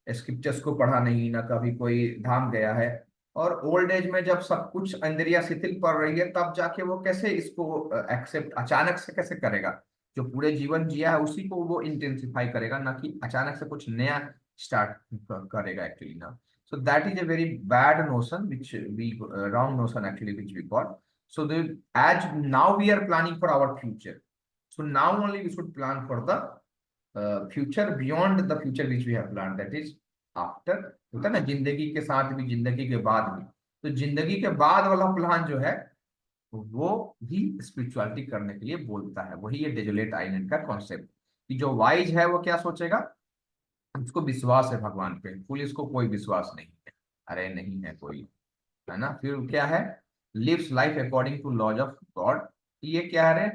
स्क्रिप्चर्स को पढ़ा नहीं, ना कभी कोई धाम गया है। और ओल्ड एज में जब सब कुछ इंद्रियां शिथिल पड़ रही है, तब जाके वो कैसे इसको एक्सेप्ट अचानक से कैसे करेगा। जो पूरे जीवन जिया है उसी को वो इंटेंसिफाई करेगा, ना कि अचानक से कुछ नया स्टार्ट करेगा एक्चुअली ना। So that is a very bad notion, which we wrong notion actually, which we got. So the as now we are planning for our future. So now only we should plan for the future beyond the future which we have planned. That is after, होता है ना, जिंदगी के साथ भी जिंदगी के बाद भी। तो जिंदगी के बाद वाला प्लान जो है वो भी स्पिरिचुअलिटी करने के लिए बोलता है। वही ये डेजोलेट आइलैंड का कॉन्सेप्ट, कि जो वाइज है वो क्या सोचेगा, उसको विश्वास है भगवान पे, पुलिस को कोई विश्वास नहीं है, अरे नहीं है कोई, है ना। फिर क्या है, lives life according to laws of God. ये क्या है,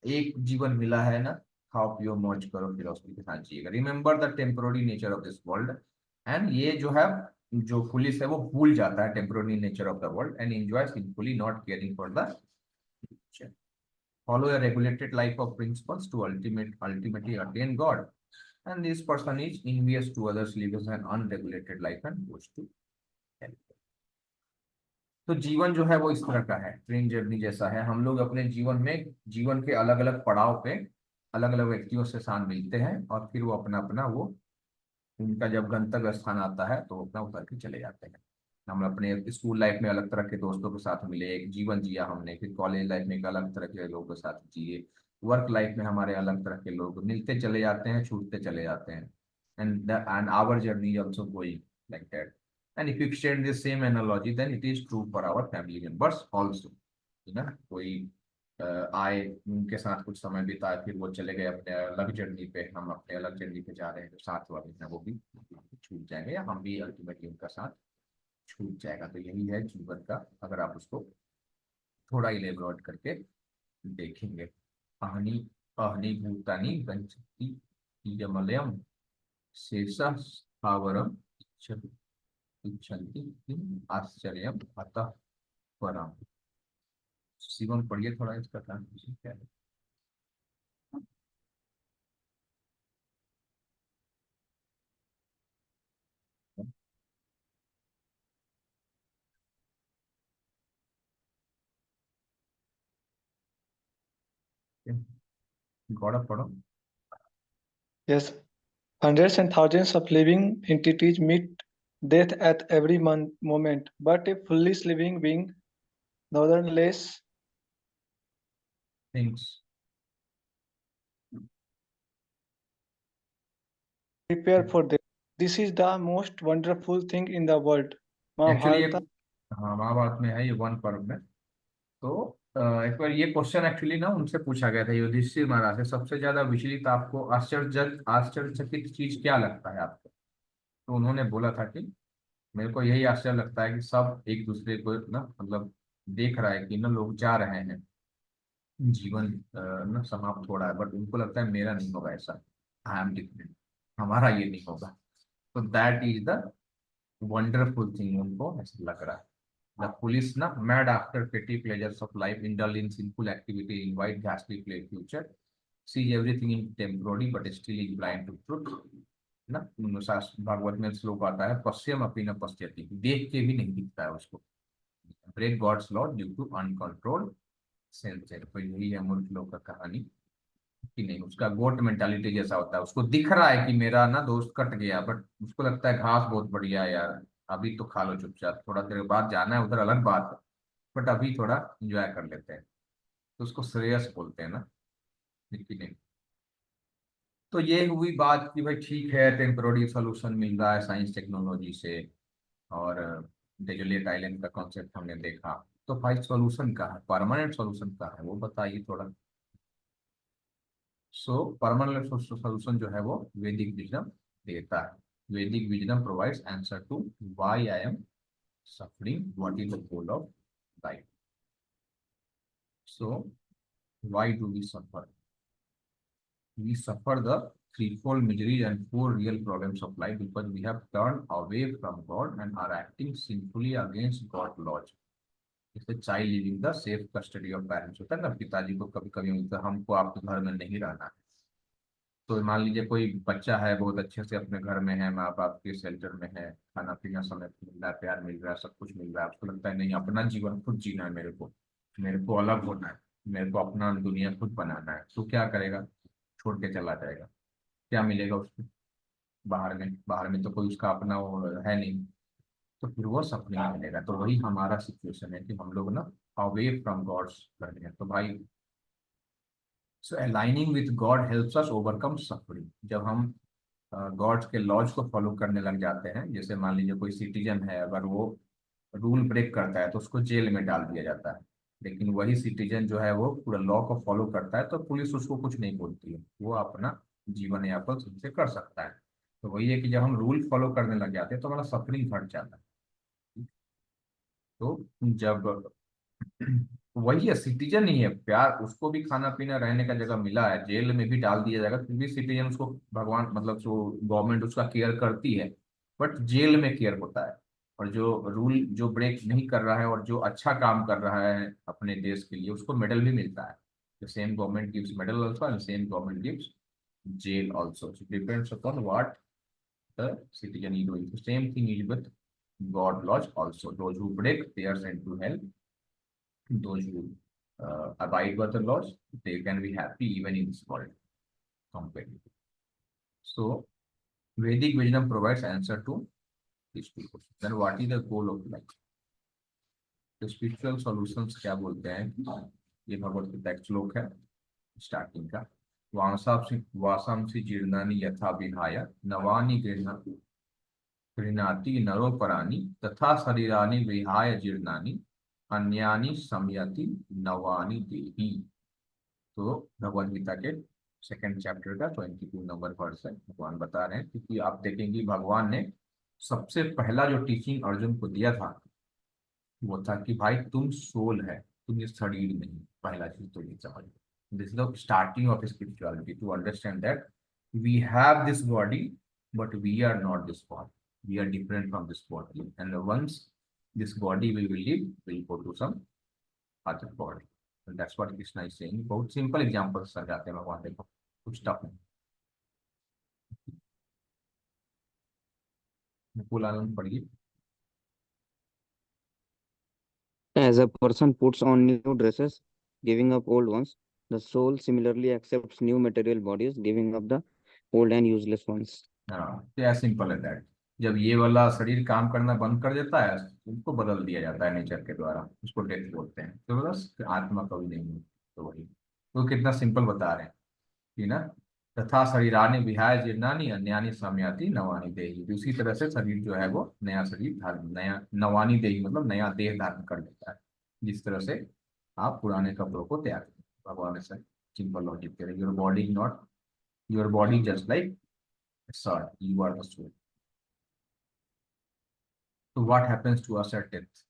एक जीवन मिला है ना, खाओ पियो मौज करो, फिलोसफी के साथ जिएगा, remember the temporary nature of this world. And ये जो है, जो पुलिस है वो भूल जाता है temporary nature of the world and enjoy simply not caring for the future. Follow a regulated life of principles to ultimately attain God. And this person is envious to others, lives an unregulated life and goes to hell. तो जीवन जो है वो इस तरह का है, train journey जैसा है। हम लोग अपने जीवन में, जीवन के अलग अलग पड़ाव पे अलग अलग व्यक्तियों से साथ मिलते हैं, और फिर वो अपना अपना वो उनका जब गंतव्य स्थान आता है तो अपना उतर के चले जाते हैं। हम अपने स्कूल लाइफ में अलग तरह के दोस्तों के साथ मिले, एक जीवन जिया हमने, फिर कॉलेज लाइफ में एक अलग तरह के लोगों के साथ जिए, वर्क लाइफ में हमारे अलग तरह के लोग मिलते चले जाते हैं, छूटते चले जाते हैं। And our journey also going like that. And if you extend this same analogy then it is true for our family members also, है ना। कोई आए, उनके साथ कुछ समय बिताए, फिर वो चले गए अपने अलग जर्नी पे, हम अपने अलग जर्नी पे जा रहे हैं, जो साथ वाले हैं वो भी छूट जाएंगे, या हम भी अल्टीमेटली उनका साथ छूट जाएगा। तो यही है जीवन का, अगर आप उसको थोड़ा इलेबोरेट करके देखेंगे। अहनी अहनी भूतानी गच्छति यमलयम शेषः स्थावरम इच्छन्ति किम आश्चर्यम अतः परम। शिवम पढ़िए थोड़ा इसका ट्रांसलेशन क्या है। गौरव पढ़ो। Yes, hundreds and thousands of living entities meet death at every moment, but a fully living being, nonetheless, things prepare for death. This is the most wonderful thing in the world. Actually Mahabharata. हाँ महाभारत में है ये, one पर्व में। तो एक बार ये question actually ना उनसे पूछा गया था, युधिष्ठिर महाराज से, सबसे ज्यादा विचलित आपको आश्चर्यचकित चीज क्या लगता है आपको। तो उन्होंने बोला था कि मेरे को यही आश्चर्य लगता है कि सब एक दूसरे को ना मतलब देख रहा है कि ना लोग जा रहे हैं, जीवन ना समाप्त हो रहा है, बट उनको लगता है मेरा नहीं होगा ऐसा, आई एम डिफरेंट, हमारा ये नहीं होगा। तो that is the wonderful thing, उनको ऐसा लग रहा है। The foolish ना mad after petty pleasures of life, indulge in sinful activity, invite ghastly play future, sees everything in temporary but still is blind to truth। ना भागवत में श्लोक आता है, पश्यम अपनी न पश्यति, देख के भी नहीं दिखता है उसको, break God's law due to uncontrolled senses. तो यही है मूर्ख लोग का कहानी। कि नहीं, उसका गोट मेंटालिटी जैसा होता है, उसको दिख रहा है कि मेरा ना दोस्त कट गया, बट उसको लगता है घास बहुत बढ़िया है यार, अभी तो खा लो चुपचाप, थोड़ा देर बाद जाना है उधर अलग बात है, बट अभी थोड़ा एंजॉय कर लेते हैं। तो उसको श्रेयस बोलते हैं ना, कि नहीं। तो ये हुई बात कि भाई ठीक है, टेम्पोररी सोल्यूशन मिल रहा है साइंस टेक्नोलॉजी से, और डेजोलेट आइलैंड का कॉन्सेप्ट हमने देखा। तो भाई सोल्यूशन का है, परमानेंट सोल्यूशन का है, वो बताइए थोड़ा। सो परमानेंट सोल्यूशन जो है वो वैदिक विजडम देता है। Vedic wisdom provides answer to why I am suffering, what is the goal of life. So why do we suffer? We suffer the threefold miseries and four real problems of life because we have turned away from God and are acting sinfully against God's laws. जैसे child living the safe custody of parents होता है ना, पिताजी को कभी कभी होता है हमको आपके घर में नहीं रहना है। तो मान लीजिए कोई बच्चा है, बहुत अच्छे से अपने घर में है, माँ बाप के शेल्टर में है, खाना पीना समय पे मिल रहा है, प्यार मिल रहा है, सब कुछ मिल रहा है, आपको लगता है नहीं अपना जीवन खुद जीना है, मेरे को अलग होना है, मेरे को अपना दुनिया खुद बनाना है। तो क्या करेगा? छोड़ के चला जाएगा। क्या मिलेगा उसको बाहर में तो कोई उसका अपना वो है नहीं, तो फिर वो सपने में मिलेगा। तो वही हमारा सिचुएशन है कि हम लोग ना अवे फ्रॉम गॉड्स कर रहे हैं। तो भाई so aligning with God helps us overcome suffering. जब हम गॉड्स के लॉज को फॉलो करने लग जाते हैं, जैसे मान लीजिए कोई सिटीजन है, अगर वो रूल ब्रेक करता है तो उसको जेल में डाल दिया जाता है, लेकिन वही सिटीजन जो है वो पूरा लॉ को फॉलो करता है तो पुलिस उसको कुछ नहीं बोलती है, वो अपना जीवन यापन खुद से कर सकता है। तो वही है कि जब हम रूल फॉलो करने लग जाते हैं तो हमारा सफरिंग घट जाता है। तो जब वही है, सिटीजन ही है, प्यार उसको भी खाना पीना रहने का जगह मिला है, जेल में भी डाल दिया जाएगा फिर भी सिटीजन उसको भगवान मतलब जो गवर्नमेंट उसका केयर करती है, बट जेल में केयर होता है। और जो रूल जो ब्रेक नहीं कर रहा है और जो अच्छा काम कर रहा है अपने देश के लिए, उसको मेडल भी मिलता है। The same government gives medal also and same government gives jail also. So depends upon what the citizen is doing. So same thing is with God laws also. Those who break, they are sent to hell. Those who abide by the laws, they can be happy even in this world. Completely. So Vedic wisdom provides answer to these two questions. Then what is the goal of life? तो spiritual solutions क्या बोलते हैं? ये भगवत गीता एक श्लोक है starting का। वासांसि जीर्णानि यथा विहाय नवानि गृह्णाति नरोपराणि तथा शरीरानि विहाय जीर्णानि अन्यानि संयति नवानि देहि। तो भगवद गीता के सेकंड चैप्टर का 22 नंबर वर्स है, भगवान बता रहे हैं, क्योंकि आप देखेंगे भगवान ने सबसे पहला जो टीचिंग अर्जुन को दिया था वो था कि भाई तुम सोल है, तुम ये शरीर नहीं। पहला चीज तो ये समझ, this is the starting of spirituality, to understand that we have this body but we are not this body, we are different from this body, and once this body we will leave, will go to some other body. That's what Krishna is saying. बहुत simple example समझाते हैं भगवान, देखो कुछ tough नहीं। मुकुल आनंद पढ़िए। As a person puts on new dresses, giving up old ones, the soul similarly accepts new material bodies, giving up the old and useless ones. हाँ, क्या सिंपल है दैट। जब ये वाला शरीर काम करना बंद कर देता है, उसको बदल दिया जाता है नेचर के द्वारा, उसको डेथ बोलते हैं। तो बस आत्मा कभी नहीं है। तो वही तो कितना सिंपल बता रहे हैं कि ना, तथा शरीरानि विहाय जीर्णानि अन्यानि संयाति नवानि देहि। उसी तरह से शरीर जो है वो नया शरीर धारण, नया नवानि देहि मतलब नया देह धारण कर लेता है, जिस तरह से आप पुराने कपड़ों को त्याग दें। भगवान ऐसा सिंपल लॉजिक कह रहे, your body not your body just like sorry you are the soul. So what happens to us at death?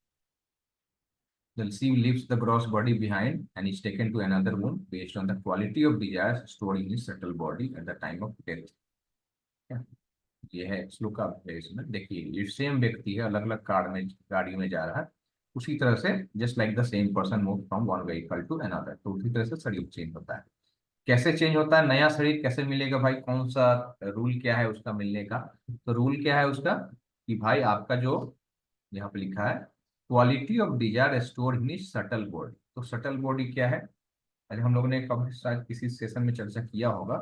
The sea leaves the gross body behind and is taken to another womb based on the quality of desires stored in his subtle body at the time of death. क्या ये है श्लोक का इसमें देखिए, ये same व्यक्ति है, अलग अलग कार में गाड़ी में जा रहा है, उसी तरह से just like the same person move from one vehicle to another. तो उसी तरह से शरीर चेंज होता है। कैसे चेंज होता है? नया शरीर कैसे मिलेगा भाई? कौन सा रूल क्या है उसका मिलने का? तो रूल क्या है उसका कि भाई आपका जो यहाँ पे लिखा है quality of desire store in subtle body. तो सटल बॉडी क्या है? आज हम लोगों ने कभी शायद किसी सेशन में चर्चा किया होगा,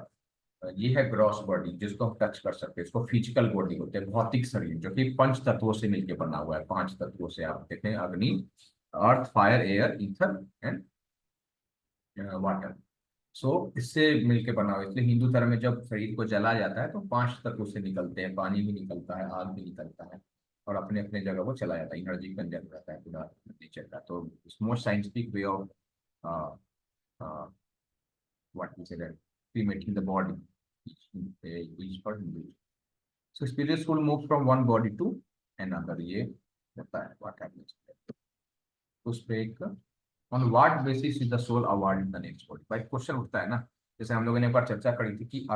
ये है ग्रॉस बॉडी जिसको हम टच कर सकते हैं, इसको फिजिकल बॉडी होते हैं, भौतिक शरीर, जो कि 5 तत्वों से मिलकर बना हुआ है। 5 तत्वों से आप देखें, अग्नि, earth, fire, air, ether and water. So इससे मिलके बना हुआ है। इसलिए हिंदू धर्म में जब शरीर को जला जाता है तो 5 तत्वों से निकलते हैं, पानी भी निकलता है, आग भी निकलता है, और अपने अपने जगह को चला जाता है, एनर्जी कंजर्व रहता है पूरा नेचर का। तो most scientific way of what we say that cremating the body is for Hindu. So spiritual soul moves from one body to another. ये होता है what happens. उस पे एक on what basis is the soul awarded the next body? भाई question उठता है ना, जैसे हम लोगों ने एक बार चर्चा करी थी कि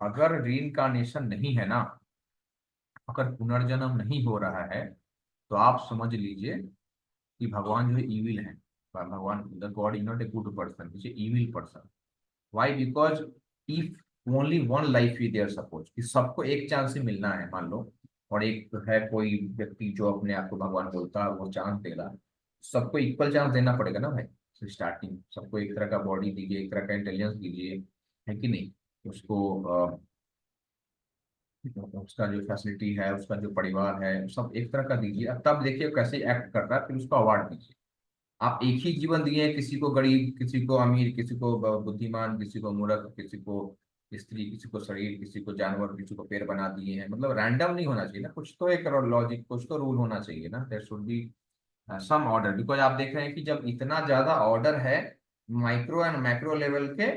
अगर रीइंकार्नेशन नहीं है ना, अगर पुनर्जन्म नहीं हो रहा है, तो आप समझ लीजिए कि भगवान जो है इविल है। भगवान the God is not a good person, is a evil person. Why? Because if only one life is there, suppose कि सबको एक चांस ही मिलना है मान लो, और एक है कोई व्यक्ति जो अपने आप को भगवान बोलता है, वो चांस देगा, सबको इक्वल चांस देना पड़ेगा ना भाई। तो स्टार्टिंग सबको एक तरह का बॉडी दीजिए, एक तरह का इंटेलिजेंस दीजिए, है कि नहीं? उसको उसका जो फैसिलिटी है, उसका जो परिवार है, सब एक तरह का दीजिए। अब तब देखिए कैसे एक्ट कर रहा है, फिर उसको अवार्ड दीजिए। आप एक ही जीवन दिए, किसी को गरीब, किसी को अमीर, किसी को बुद्धिमान, किसी को मूर्ख, किसी को स्त्री, किसी को शरीर, किसी को जानवर, किसी को पेड़ बना दिए हैं। मतलब रैंडम नहीं होना चाहिए ना, कुछ तो एक लॉजिक, कुछ तो रूल होना चाहिए ना। There should be some order. Because आप देख रहे हैं कि जब इतना ज्यादा ऑर्डर है माइक्रो एंड मैक्रो लेवल के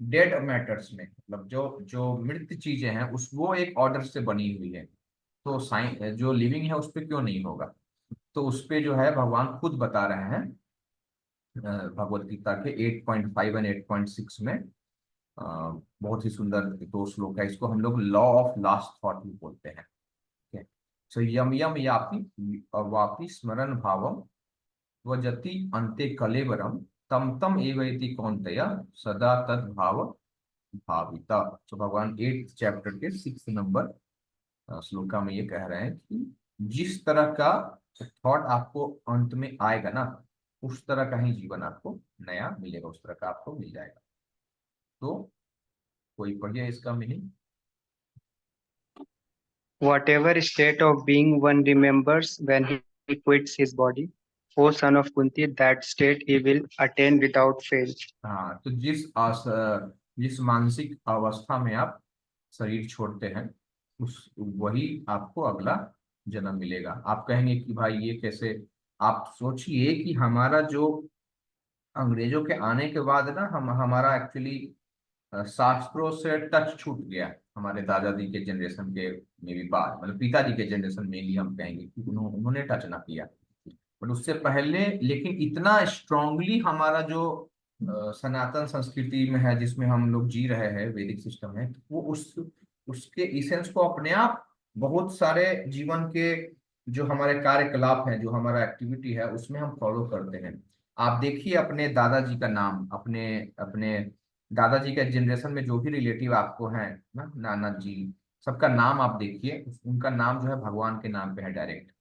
डेड मैटर्स में, मतलब जो जो मृत चीजें हैं उस वो एक ऑर्डर से बनी हुई है, तो साइंस जो लिविंग है उस पर क्यों नहीं होगा? तो उस पे जो है भगवान खुद बता रहे हैं भगवत गीता के 8.5 एंड 8.6 में। बहुत ही सुंदर 2 श्लोक है। इसको हम लोग लॉ ऑफ लास्ट थॉट भी बोलते हैं। ठीक है। सो यम यम यापि वापि स्मरण भावम वजति अन्ते कलेवरम तम तम एवैति कौन्तेय सदा तद भाव भाविता। तो भगवान 8th चैप्टर के 6th नंबर श्लोका में ये कह रहे हैं कि जिस तरह का थॉट आपको अंत में आएगा ना, उस तरह का ही जीवन आपको नया मिलेगा, उस तरह का आपको मिल जाएगा। तो कोई पढ़िए इसका meaning. Whatever state of being one remembers when he quits his body, O son of Kunti, that state he will attain without fail. हाँ, तो जिस मानसिक अवस्था में आप शरीर छोड़ते हैं, उस वही आपको अगला जन्म मिलेगा। आप कहेंगे कि भाई ये कैसे? आप सोचिए कि हमारा जो अंग्रेजों के आने के बाद ना हमारा एक्चुअली शास्त्रों से टच छूट गया। हमारे दादाजी के जनरेशन के में भी बाद, मतलब पिताजी के जनरेशन में ही हम कहेंगे कि उन्होंने टच ना किया, बट उससे पहले लेकिन इतना स्ट्रांगली हमारा जो सनातन संस्कृति में है, जिसमें हम लोग जी रहे हैं, वैदिक सिस्टम है, वो उसके इसेंस को अपने आप बहुत सारे जीवन के जो हमारे कार्यकलाप हैं, जो हमारा एक्टिविटी है, उसमें हम फॉलो करते हैं। आप देखिए अपने दादाजी का नाम, अपने अपने दादाजी के जनरेशन में जो भी रिलेटिव आपको हैं ना, नाना जी, सबका नाम आप देखिए, उनका नाम जो है भगवान के नाम पे है डायरेक्ट।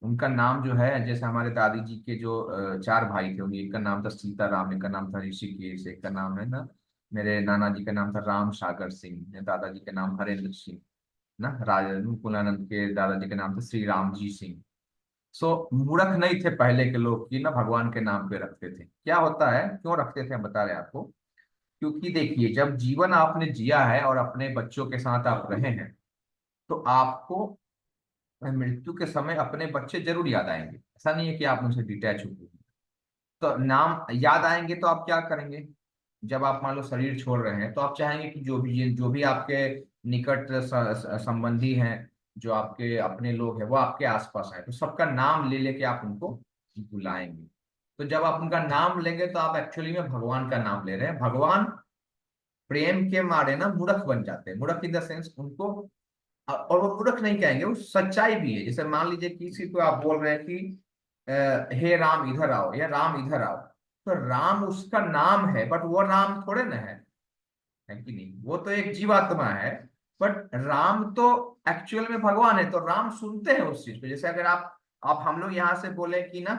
उनका नाम जो है, जैसे हमारे दादी जी के जो 4 भाई थे, उनके एक का नाम था सीताराम, एक का नाम था ऋषिकेश, एक का नाम है ना, मेरे नाना जी का नाम था राम सागर सिंह, मेरे दादाजी का नाम हरेंद्र सिंह ना, राजा कुलानंद के दादाजी का नाम था श्री राम जी सिंह। सो मूर्ख नहीं थे पहले के लोग कि ना भगवान के नाम पे रखते थे। क्या होता है, क्यों रखते थे, हम बता रहे हैं आपको। क्योंकि देखिए, जब जीवन आपने जिया है और अपने बच्चों के साथ आप रहे हैं, तो आपको मृत्यु के समय अपने बच्चे जरूर याद आएंगे। ऐसा नहीं है कि आप उनसे डिटैच हो गए। तो नाम याद आएंगे तो आप क्या करेंगे? जब आप मान लो शरीर छोड़ रहे हैं, तो आप चाहेंगे कि जो भी आपके निकट संबंधी हैं, जो आपके अपने लोग हैं, वो आपके आसपास आए, तो सबका नाम ले लेके आप उनको बुलाएंगे। तो जब आप उनका नाम लेंगे तो आप एक्चुअली में भगवान का नाम ले रहे हैं। भगवान प्रेम के मारे ना मूर्ख बन जाते हैं, मूर्ख इन द सेंस उनको, और वो मूर्ख नहीं कहेंगे, वो सच्चाई भी है। जैसे मान लीजिए किसी को आप बोल रहे हैं कि हे राम इधर आओ, या राम इधर आओ, तो राम उसका नाम है, बट वो राम थोड़े ना है कि नहीं? वो तो एक जीवात्मा है, बट राम तो एक्चुअल में भगवान है। तो राम सुनते हैं उस चीज पे। जैसे अगर आप हम लोग यहाँ से बोले कि ना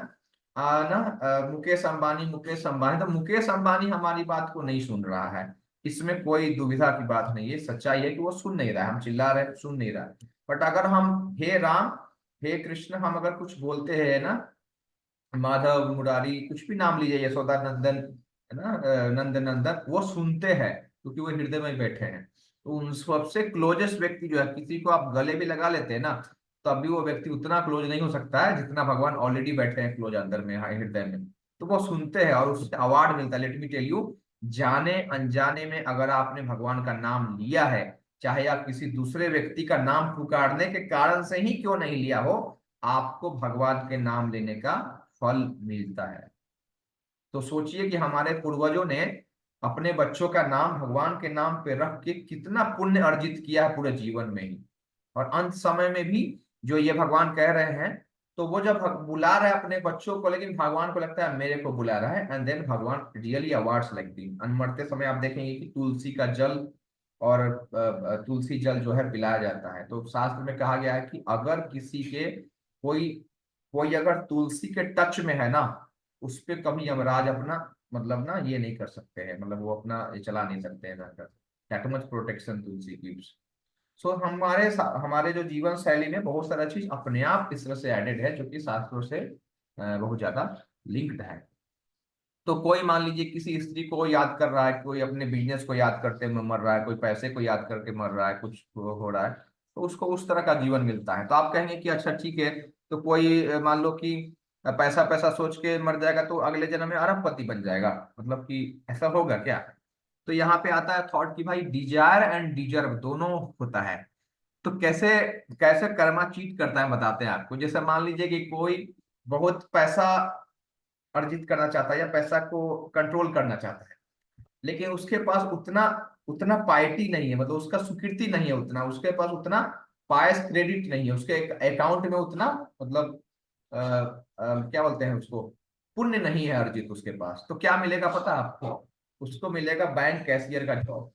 मुकेश अंबानी, तो मुकेश अंबानी हमारी बात को नहीं सुन रहा है, इसमें कोई दुविधा की बात नहीं है। सच्चाई है कि वो सुन नहीं रहा है, हम चिल्ला रहे हैं सुन नहीं रहा है। बट अगर हम हे राम हे कृष्ण हम अगर कुछ बोलते हैं ना, माधव मुरारी कुछ भी नाम लीजिए, यशोदा नंदन है ना, नंद नंदन, वो सुनते हैं क्योंकि वो हृदय में बैठे हैं। तो उन सबसे क्लोजेस्ट व्यक्ति जो है, किसी को आप गले भी लगा लेते हैं ना, तब भी वो व्यक्ति उतना क्लोज नहीं हो सकता है जितना भगवान ऑलरेडी बैठे हैं क्लोज अंदर में, हृदय में। तो वो सुनते हैं और उससे अवार्ड मिलता है। लेट मी टेल यू, जाने अनजाने में अगर आपने भगवान का नाम लिया है, चाहे आप किसी दूसरे व्यक्ति का नाम पुकारने के कारण से ही क्यों नहीं लिया हो, आपको भगवान के नाम लेने का फल मिलता है। तो सोचिए कि हमारे पूर्वजों ने अपने बच्चों का नाम भगवान के नाम पे रख के कितना पुण्य अर्जित किया है पूरे जीवन में ही, और अंत समय में भी जो ये भगवान कह रहे हैं, तो वो जब बुला रहे हैं अपने बच्चों को, लेकिन भगवान को लगता है मेरे को बुला रहा है, एंड देन भगवान रियली अवार्ड्स लाइक दी। मरते समय आप देखेंगे कि तुलसी का जल और तुलसी जल जो है पिलाया जाता है। तो शास्त्र में कहा गया है कि अगर किसी के कोई कोई अगर तुलसी के टच में है ना, उस पे कभी यमराज अपना मतलब ना ये नहीं कर सकते हैं, मतलब वो अपना ये चला नहीं सकते हैं जाकर। That much protection tulsi gives. So हमारे जो जीवन शैली में बहुत सारा चीज अपने आप इस तरह से एडेड है, जो कि शास्त्रों से बहुत ज्यादा लिंक्ड है। तो कोई मान लीजिए किसी स्त्री को याद कर रहा है, कोई अपने बिजनेस को याद करते हुए मर रहा है, कोई पैसे को याद करके मर रहा है, कुछ हो रहा है, तो उसको उस तरह का जीवन मिलता है। तो आप कहेंगे कि अच्छा ठीक है, तो कोई मान लो कि पैसा पैसा सोच के मर जाएगा तो अगले जन्म में अरबपति बन जाएगा, मतलब कि ऐसा होगा क्या? तो यहाँ पे आता है थॉट कि भाई डिजायर एंड डिजर्व दोनों होता है। तो कैसे कैसे कर्मा चीट करता है बताते हैं आपको। जैसे मान लीजिए कि कोई बहुत पैसा अर्जित करना चाहता है या पैसा को कंट्रोल करना चाहता है, लेकिन उसके पास उतना उतना पाइटी नहीं है, मतलब उसका सुकृति नहीं है उतना, उसके पास उतना पायस क्रेडिट नहीं है, उसके अकाउंट में उतना मतलब क्या बोलते हैं उसको, पुण्य नहीं है अर्जित उसके पास। तो क्या मिलेगा पता है आपको? उसको मिलेगा बैंक कैशियर का जॉब।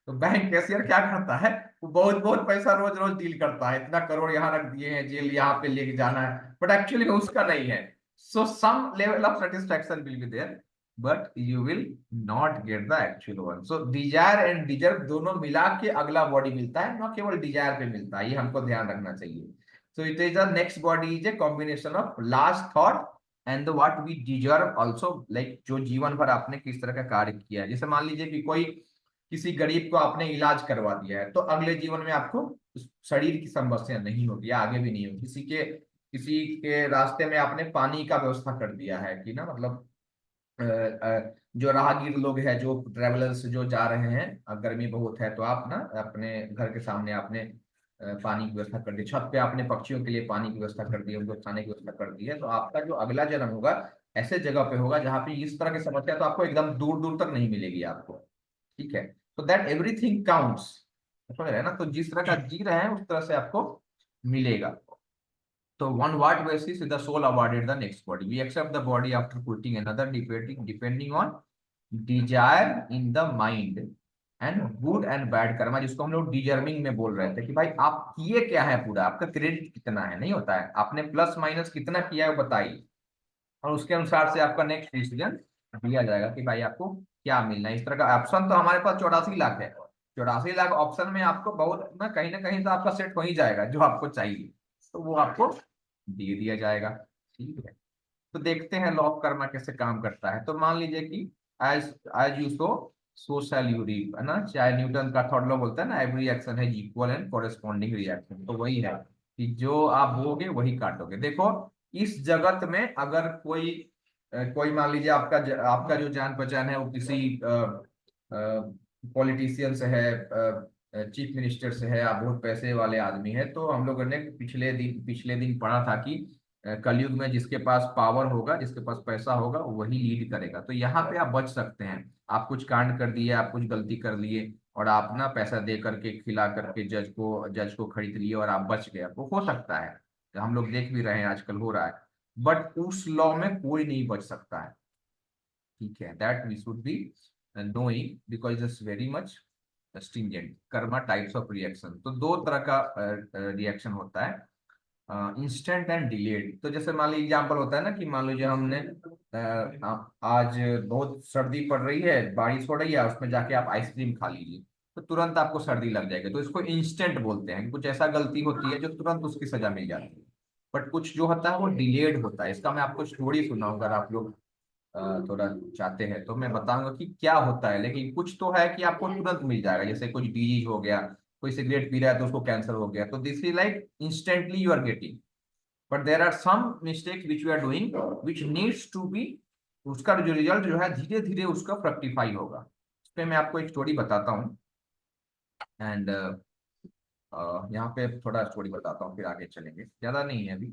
तो बैंक कैशियर क्या करता है, वो बहुत बहुत पैसा रोज रोज डील करता है, इतना करोड़ यहाँ रख दिए हैं, जेल यहाँ पे लेके जाना है, बट एक्चुअली में उसका नहीं है। So some level of satisfaction will be there, but you will not get the actual one. So desire and deserve दोनों मिला के अगला बॉडी मिलता है, ना केवल डिजायर पे मिलता है, ये हमको ध्यान रखना चाहिए। So it is the next body is a combination of last thought and the what we deserve also, like जो जीवन भर आपने किस तरह का कार्य किया है। जैसे मान लीजिए कि कोई किसी गरीब को आपने इलाज करवा दिया है, तो अगले जीवन में आपको उस शरीर की समस्या नहीं होगी या आगे भी नहीं होगी। किसी के रास्ते में आपने पानी का व्यवस्था कर दिया है कि ना, मतलब जो राहगीर लोग हैं, जो ट्रेवलर्स जो जा रहे हैं, गर्मी बहुत है तो आप ना अपने घर के सामने आपने पानी की व्यवस्था कर दी, छत पे आपने पक्षियों के लिए पानी की व्यवस्था कर दी, उनको खाने की व्यवस्था कर दी है। तो आपका जो अगला जन्म होगा ऐसे जगह पे होगा जहाँ पे इस तरह की समस्या तो आपको एकदम दूर दूर तक नहीं मिलेगी आपको। ठीक है, तो दैट एवरीथिंग काउंट्स, समझ रहे हैं ना? तो जिस तरह का जी रहे हैं उस तरह से आपको मिलेगा। तो one what basis is the soul awarded the next body. We accept the body after putting another depending on desire in the mind and good and bad Karma, जिसको हम लोग डिजर्विंग में बोल रहे थे कि भाई आप किए क्या है, पूरा आपका क्रेडिट कितना है, नहीं होता है, आपने प्लस माइनस कितना किया है बताइए, और उसके अनुसार से आपका नेक्स्ट डिसीजन दिया जाएगा कि भाई आपको क्या मिलना है। इस तरह का ऑप्शन तो हमारे पास 84 लाख है, 84 लाख ऑप्शन में आपको बहुत ना कहीं तो आपका सेट हो ही जाएगा जो आपको चाहिए, तो वो आपको दे दिया जाएगा। ठीक है, तो देखते हैं लॉ ऑफ कर्मा कैसे काम करता है। तो मान लीजिए कि as as you sow shall you reap, है ना, चाहे न्यूटन का थर्ड लॉ बोलता है ना, एवरी एक्शन है इक्वल एंड कॉरेस्पॉन्डिंग रिएक्शन। तो वही है कि जो आप बोगे वही काटोगे। देखो इस जगत में अगर कोई मान लीजिए आपका जो जान पहचान है वो किसी पॉलिटिशियन से है, चीफ मिनिस्टर से है, आप बहुत पैसे वाले आदमी है, तो हम लोगों ने पिछले दिन पढ़ा था कि कलयुग में जिसके पास पावर होगा, जिसके पास पैसा होगा, वही लीड करेगा। तो यहाँ पे आप बच सकते हैं। आप कुछ कांड कर दिए, आप कुछ गलती कर लिए और आप ना पैसा दे करके खिला करके जज को खरीद लिए और आप बच गए, वो हो सकता है, हम लोग देख भी रहे हैं आजकल हो रहा है। बट उस लॉ में कोई नहीं बच सकता है। ठीक है, that we should be knowing because it's very much stringent। Karma types of reaction, तो दो तरह का रिएक्शन होता है। Instant and delayed. तो जैसे मान लीजिए एग्जाम्पल होता है ना कि मान लीजिए हमने आज बहुत सर्दी पड़ रही है, बारिश हो रही है, उसमें जाके आप आइसक्रीम खा लीजिए तो तुरंत आपको सर्दी लग जाएगी। तो इसको इंस्टेंट बोलते हैं। कुछ ऐसा गलती होती है जो तुरंत उसकी सजा मिल जाती है, बट कुछ जो होता है वो डिलेड होता है। इसका मैं आपको स्टोरी सुनाऊंगा, अगर आप लोग थोड़ा चाहते हैं तो मैं बताऊंगा कि क्या होता है। लेकिन कुछ तो है कि आपको तुरंत मिल जाएगा, जैसे कुछ डिजीज हो गया, कोई सिगरेट पी रहा है तो उसको कैंसर हो गया, तो this is like instantly you are getting. But there are some mistakes which you are doing which needs to be, उसका जो रिजल्ट जो है धीरे धीरे उसका फ्रक्टिफाई होगा। इस पे मैं आपको एक स्टोरी बताता हूँ। एंड यहाँ पे थोड़ा स्टोरी बताता हूँ, फिर आगे चलेंगे, ज्यादा नहीं है अभी।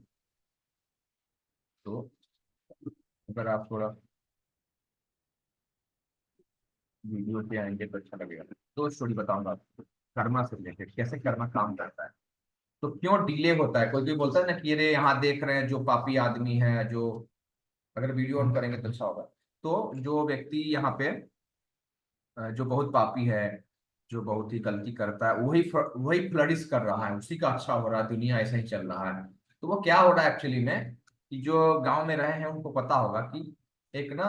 तो अगर आप थोड़ा वीडियो पे आएंगे तो अच्छा लगेगा। तो स्टोरी बताऊंगा आपको कर्मा से रिलेटेड, कैसे कर्मा काम करता है, तो क्यों डिले होता है। कोई कोई बोलता है ना कि अरे यहाँ देख रहे हैं जो पापी आदमी है, जो, अगर वीडियो ऑन करेंगे तो अच्छा होगा। तो जो व्यक्ति यहाँ पे जो बहुत पापी है, जो बहुत ही गलती करता है, वही फ्लरिश कर रहा है, उसी का अच्छा हो रहा है, दुनिया ऐसा ही चल रहा है। तो वो क्या हो रहा है एक्चुअली में, कि जो गांव में रहे हैं उनको पता होगा कि एक ना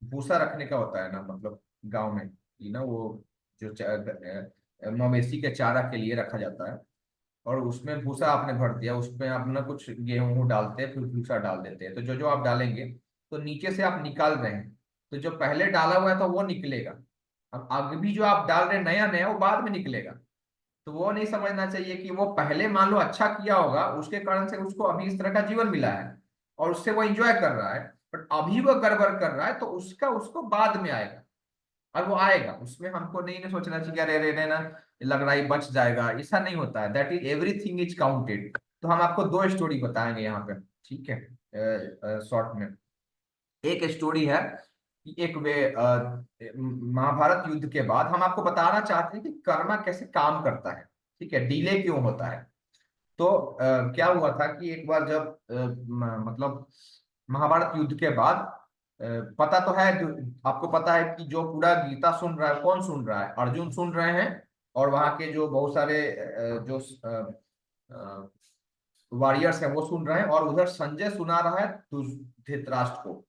भूसा रखने का होता है ना, मतलब गांव में ये ना वो जो मवेशी के चारा के लिए रखा जाता है, और उसमें भूसा आपने भर दिया, उसमें आप ना कुछ गेहूं डालते हैं, फिर भूसा डाल देते हैं। तो जो जो आप डालेंगे तो नीचे से आप निकाल रहे हैं, तो जो पहले डाला हुआ है तो वो निकलेगा। अब आगे भी जो आप डाल रहे हैं नया नया, वो बाद में निकलेगा। तो वो नहीं समझना चाहिए कि वो पहले मान लो अच्छा किया होगा, उसके कारण से उसको अभी इस तरह का जीवन मिला है और उससे वो एंजॉय कर रहा है, बट अभी वो गड़बड़ कर रहा है तो उसका उसको बाद में आएगा। और वो आएगा, उसमें हमको नहीं ना सोचना चाहिए कि अरे अरे ना लग रहा है बच जाएगा, ऐसा नहीं होता है। That is everything is counted. तो हम आपको दो स्टोरी बताएंगे यहाँ पे, ठीक है, शॉर्ट में। एक स्टोरी है कि एक वे महाभारत युद्ध के बाद हम आपको बताना चाहते हैं कि कर्मा कैसे काम करता है, ठीक है, डिले क्यों होता है। तो क्या हुआ था कि एक बार जब मतलब महाभारत युद्ध के बाद पता तो है आपको पता है कि जो पूरा गीता सुन रहा है, कौन सुन रहा है, अर्जुन सुन रहे हैं, और वहां के जो बहुत सारे जो वॉरियर्स हैं वो सुन रहे हैं, और उधर संजय सुना रहा है धृतराष्ट्र को।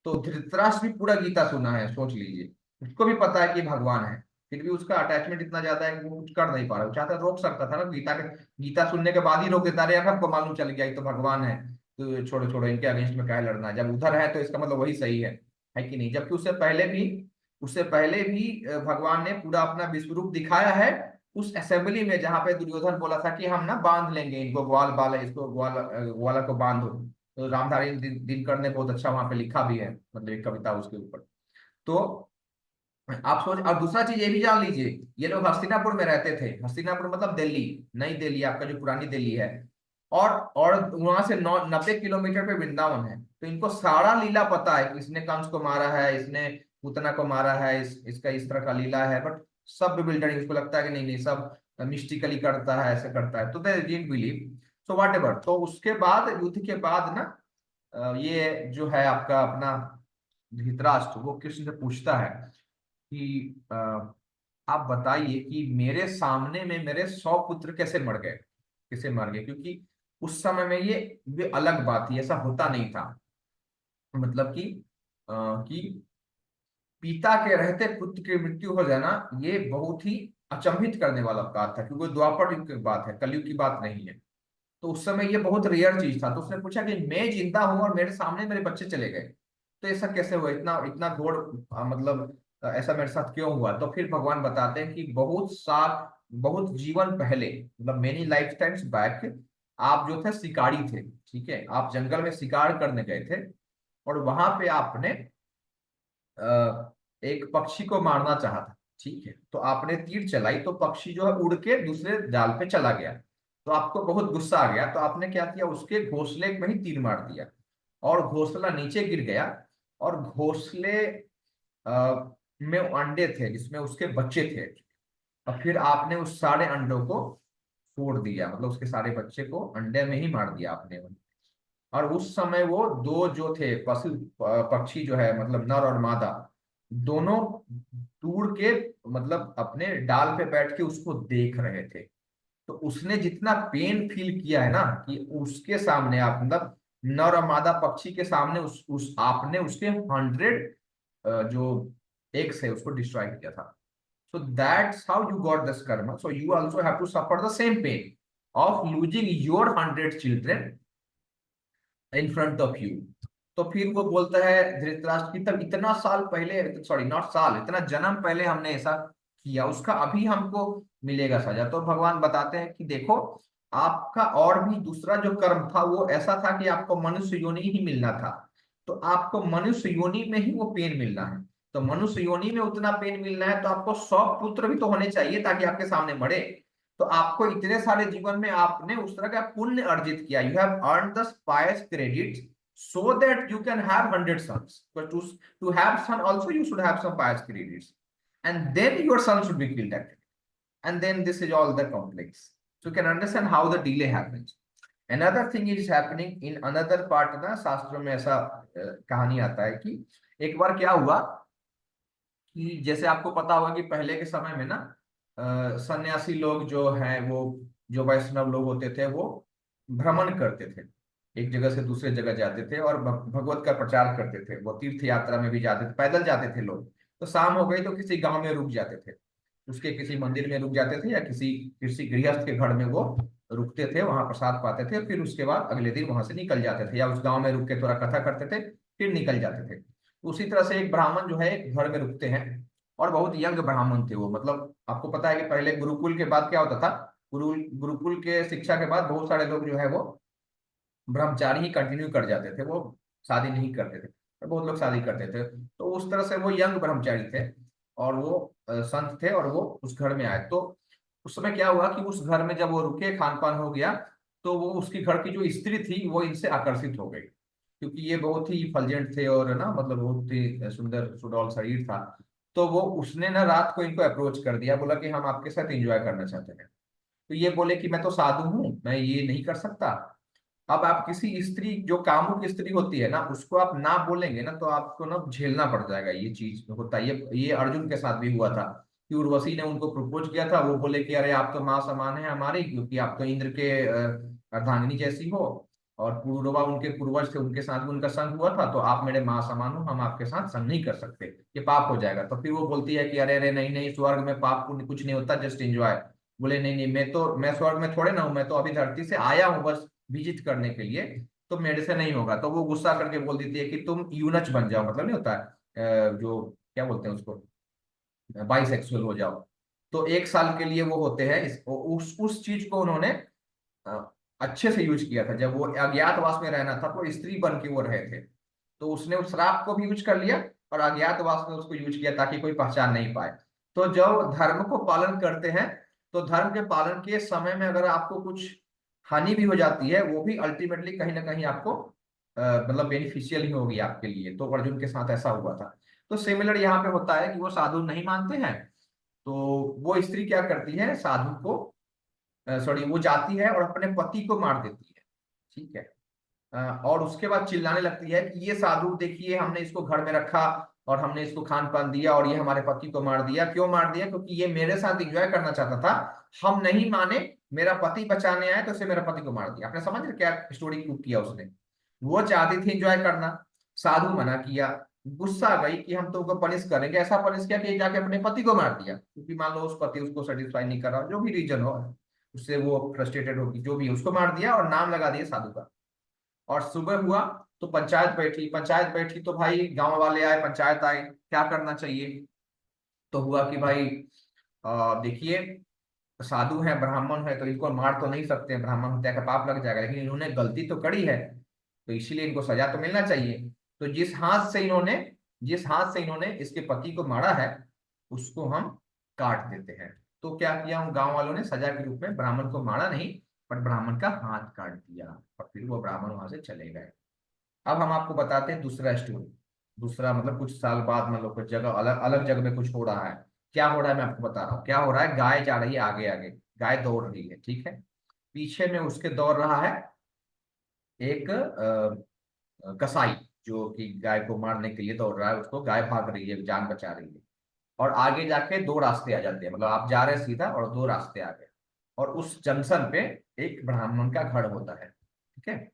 तो धृतराष्ट्र भी पूरा गीता सुना है, सोच लीजिए। उसको भी पता है कि भगवान है, फिर भी उसका अटैचमेंट इतना ज्यादा है कि वो कुछ कर नहीं पा रहा। वो चाहता रोक सकता था ना, गीता सुनने के बाद ही रोक देता, अरे यार हमको मालूम चल गया ये तो भगवान है, तो छोड़ो छोड़ो इनके अगेंस्ट में क्या लड़ना है, जब उधर है तो इसका मतलब वही सही है कि नहीं। जबकि उससे पहले भी भगवान ने पूरा अपना विश्व रूप दिखाया है उस असेंबली में, जहां पे दुर्योधन बोला था कि हम ना बांध लेंगे इनको, ग्वाल बाला, इसको ग्वाला को बांधो। तो रामधारी दिनकर ने बहुत अच्छा वहां पे लिखा भी है, मतलब एक कविता उसके ऊपर। तो आप सोच, और दूसरा चीज ये भी जान लीजिए, ये लोग हस्तिनापुर में रहते थे। हस्तिनापुर मतलब दिल्ली, नई दिल्ली, आपका जो पुरानी दिल्ली है। और वहां से 90 किलोमीटर पे वृंदावन है। तो इनको सारा लीला पता है कि इसने कंस को मारा है, इसने पूतना को मारा है, इसका इस तरह का लीला है। बट सब बिल्डरिंग, उसको लगता है कि नहीं नहीं सब मिस्टिकली करता है, ऐसे करता है, तो they didn't believe. So what ever. तो उसके बाद युद्ध के बाद ना ये जो है आपका अपना धृतराष्ट्र, वो कृष्ण से पूछता है कि आप बताइए कि मेरे सामने में मेरे 100 पुत्र कैसे मर गए, क्योंकि उस समय में ये अलग बात थी, ऐसा होता नहीं था। मतलब कि पिता के रहते पुत्र की मृत्यु हो जाना, ये बहुत ही अचंभित करने वाला बात था, क्योंकि द्वापर युग की बात है, कलयुग की बात नहीं है। तो उस समय ये बहुत रेयर चीज था। तो उसने पूछा कि मैं जिंदा हूं और मेरे सामने मेरे बच्चे चले गए, तो ऐसा कैसे हुआ, इतना इतना घोर मतलब ऐसा मेरे साथ क्यों हुआ। तो फिर भगवान बताते हैं कि बहुत जीवन पहले, मतलब मेनी लाइफ टाइम्स बैक, आप जो थे शिकारी थे, ठीक है, आप जंगल में शिकार करने गए थे, और वहां पे आपने एक पक्षी को मारना चाहा था, ठीक है। तो आपने तीर चलाई तो पक्षी जो है उड़ के दूसरे जाल पे चला गया। तो आपको बहुत गुस्सा आ गया, तो आपने क्या किया, उसके घोंसले में ही तीर मार दिया, और घोंसला नीचे गिर गया। और घोंसले में अंडे थे जिसमें उसके बच्चे थे। और फिर आपने उस सारे अंडों को फोड़ दिया, मतलब उसके सारे बच्चे को अंडे में ही मार दिया आपने। और उस समय वो दो जो थे पशु पक्षी जो है, मतलब नर और मादा, दोनों दूर के मतलब अपने डाल पे बैठ के उसको देख रहे थे। तो उसने जितना पेन फील किया है ना, कि उसके सामने आप मतलब नर और मादा पक्षी के सामने उस आपने उसके 100 जो एग्स है उसको डिस्ट्रॉय किया था। So that's how you got this karma. So you also have to suffer the same pain of losing your 100 children in front of you. तो फिर वो बोलता है धृतराष्ट्र की, तब इतना साल पहले, सॉरी नॉट साल, इतना जन्म पहले हमने ऐसा किया, उसका अभी हमको मिलेगा सजा। तो भगवान बताते हैं कि देखो, आपका और भी दूसरा जो कर्म था वो ऐसा था कि आपको मनुष्य योनि ही मिलना था, तो आपको मनुष्य योनि में ही वो पेन मिलना है। तो मनुष्य योनि में उतना पेन मिलना है तो आपको 100 पुत्र भी तो होने चाहिए ताकि आपके सामने मरे। तो आपको इतने सारे जीवन में आपने उस तरह का पुण्य अर्जित किया, you have earn the pious credit so that you can have 100 sons. But to have son also you should have some pious credits, and then your son should be killed actually. And then this is all the complex. So you can understand how the delay happens. Another thing is happening in another part ना, शास्त्रों में ऐसा कहानी आता है कि एक बार क्या हुआ कि जैसे आपको पता होगा कि पहले के समय में ना सन्यासी लोग जो हैं, वो जो वैष्णव लोग होते थे, वो भ्रमण करते थे, एक जगह से दूसरे जगह जाते थे और भगवत का प्रचार करते थे। वो तीर्थ यात्रा में भी जाते थे, पैदल जाते थे लोग। तो शाम हो गई तो किसी गांव में रुक जाते थे, उसके किसी मंदिर में रुक जाते थे, या किसी किसी गृहस्थ के घर में वो रुकते थे, वहां प्रसाद पाते थे, फिर उसके बाद अगले दिन वहां से निकल जाते थे, या उस गांव में रुक के थोड़ा कथा करते थे, फिर निकल जाते थे। उसी तरह से एक ब्राह्मण जो है एक घर में रुकते हैं, और बहुत यंग ब्राह्मण थे वो। मतलब आपको पता है कि पहले गुरुकुल के बाद क्या होता था, गुरुकुल के शिक्षा के बाद बहुत सारे लोग जो है वो ब्रह्मचारी ही कंटिन्यू कर जाते थे, वो शादी नहीं करते थे, और बहुत लोग शादी करते थे। तो उस तरह से वो यंग ब्रह्मचारी थे, और वो संत थे, और वो उस घर में आए। तो उस समय क्या हुआ कि उस घर में जब वो रुके, खान पान हो गया, तो वो उसकी घर की जो स्त्री थी वो इनसे आकर्षित हो गई, क्योंकि ये बहुत ही फलजेंट थे और ना मतलब बहुत ही सुंदर सुडौल शरीर था। तो वो उसने ना रात को इनको अप्रोच कर दिया, बोला कि हम आपके साथ एंजॉय करना चाहते हैं। तो ये बोले कि मैं तो साधु हूं, मैं ये नहीं कर सकता। अब आप किसी स्त्री जो कामुक स्त्री होती है ना, उसको आप ना बोलेंगे ना तो आपको ना झेलना पड़ जाएगा, ये चीज होता है। ये अर्जुन के साथ भी हुआ था कि उर्वशी ने उनको प्रपोज किया था, वो बोले कि अरे आप तो माँ समान है हमारी, क्योंकि आप तो इंद्र के अर्धांगिनी जैसी हो, और पूर्वा उनके पूर्वज थे, उनके साथ भी उनका संग हुआ था, तो आप मेरे माँ समान हो, हम आपके साथ संग नहीं कर सकते, ये पाप हो जाएगा। तो फिर वो बोलती है कि अरे अरे नहीं नहीं, स्वर्ग में पाप पुण्य कुछ नहीं होता, जस्ट एंजॉय। बोले नहीं नहीं, मैं स्वर्ग में थोड़े ना हूं, मैं तो अभी धरती से आया हूँ बस विजिट करने के लिए, तो मेरे से नहीं होगा। तो वो गुस्सा करके बोल देती है कि तुम यूनच बन जाओ, मतलब नहीं होता है जो क्या बोलते हैं उसको, बाइसेक्सुअल हो जाओ। तो 1 साल के लिए वो होते हैं उस चीज को उन्होंने अ, अच्छे से यूज किया था। जब वो अज्ञातवास में रहना था तो स्त्री बन के वो रहे थे, तो उसने उस श्राप को भी यूज कर लिया और अज्ञातवास में उसको यूज किया ताकि कोई पहचान नहीं पाए। तो जब धर्म को पालन करते हैं, तो धर्म के पालन के समय में अगर आपको कुछ हानि भी हो जाती है, वो भी अल्टीमेटली कहीं ना कहीं आपको मतलब बेनिफिशियल ही होगी आपके लिए। तो अर्जुन के साथ ऐसा हुआ था। तो सिमिलर यहाँ पे होता है कि वो साधु नहीं मानते हैं, तो वो स्त्री क्या करती है, साधु को सॉरी वो जाती है और अपने पति को मार देती है, ठीक है। और उसके बाद चिल्लाने लगती है कि ये साधु देखिए, हमने इसको घर में रखा और हमने इसको खान पान दिया और ये हमारे पति को मार दिया। क्यों मार दिया? क्योंकि ये मेरे साथ एंजॉय करना चाहता था, हम नहीं माने, मेरा पति बचाने आए तो इसे मेरा पति को मार दिया। आपने समझ रहे क्या स्टोरी क्यों किया उसने? वो चाहती थी एंजॉय करना, साधु मना किया, गुस्सा आ गई कि हम तुमको पनिश करेंगे, ऐसा पनिश किया कि जाके अपने पति को मार दिया, क्योंकि मान लो उस पति उसको सेटिस्फाई नहीं कर रहा, जो भी रीजन हो, उससे वो फ्रस्ट्रेटेड होगी, जो भी, उसको मार दिया और नाम लगा दिया साधु का। और सुबह हुआ तो पंचायत बैठी तो भाई गांव वाले आए, पंचायत आए, क्या करना चाहिए। तो हुआ कि भाई देखिए, साधु है, ब्राह्मण है, तो इनको मार तो नहीं सकते, ब्राह्मण हत्या का पाप लग जाएगा, लेकिन इन्होंने गलती तो करी है, तो इसीलिए इनको सजा तो मिलना चाहिए। तो जिस हाथ से इन्होंने इसके पति को मारा है, उसको हम काट देते हैं। तो क्या किया उन गांव वालों ने, सजा के रूप में ब्राह्मण को मारा नहीं, पर ब्राह्मण का हाथ काट दिया, और फिर वो ब्राह्मण वहां से चले गए। अब हम आपको बताते हैं दूसरा स्टोरी। दूसरा मतलब कुछ साल बाद, मतलब कुछ जगह अलग अलग जगह में कुछ हो रहा है। क्या हो रहा है मैं आपको बता रहा हूँ। क्या हो रहा है, गाय जा रही है आगे आगे, गाय दौड़ रही है, ठीक है। पीछे में उसके दौड़ रहा है एक कसाई, जो कि गाय को मारने के लिए दौड़ रहा है, उसको गाय भाग रही है, जान बचा रही है। और आगे जाके 2 रास्ते आ जाते हैं, मतलब आप जा रहे हैं सीधा और 2 रास्ते आ गए। और उस जंक्शन पे एक ब्राह्मण का घर होता है, ठीक है,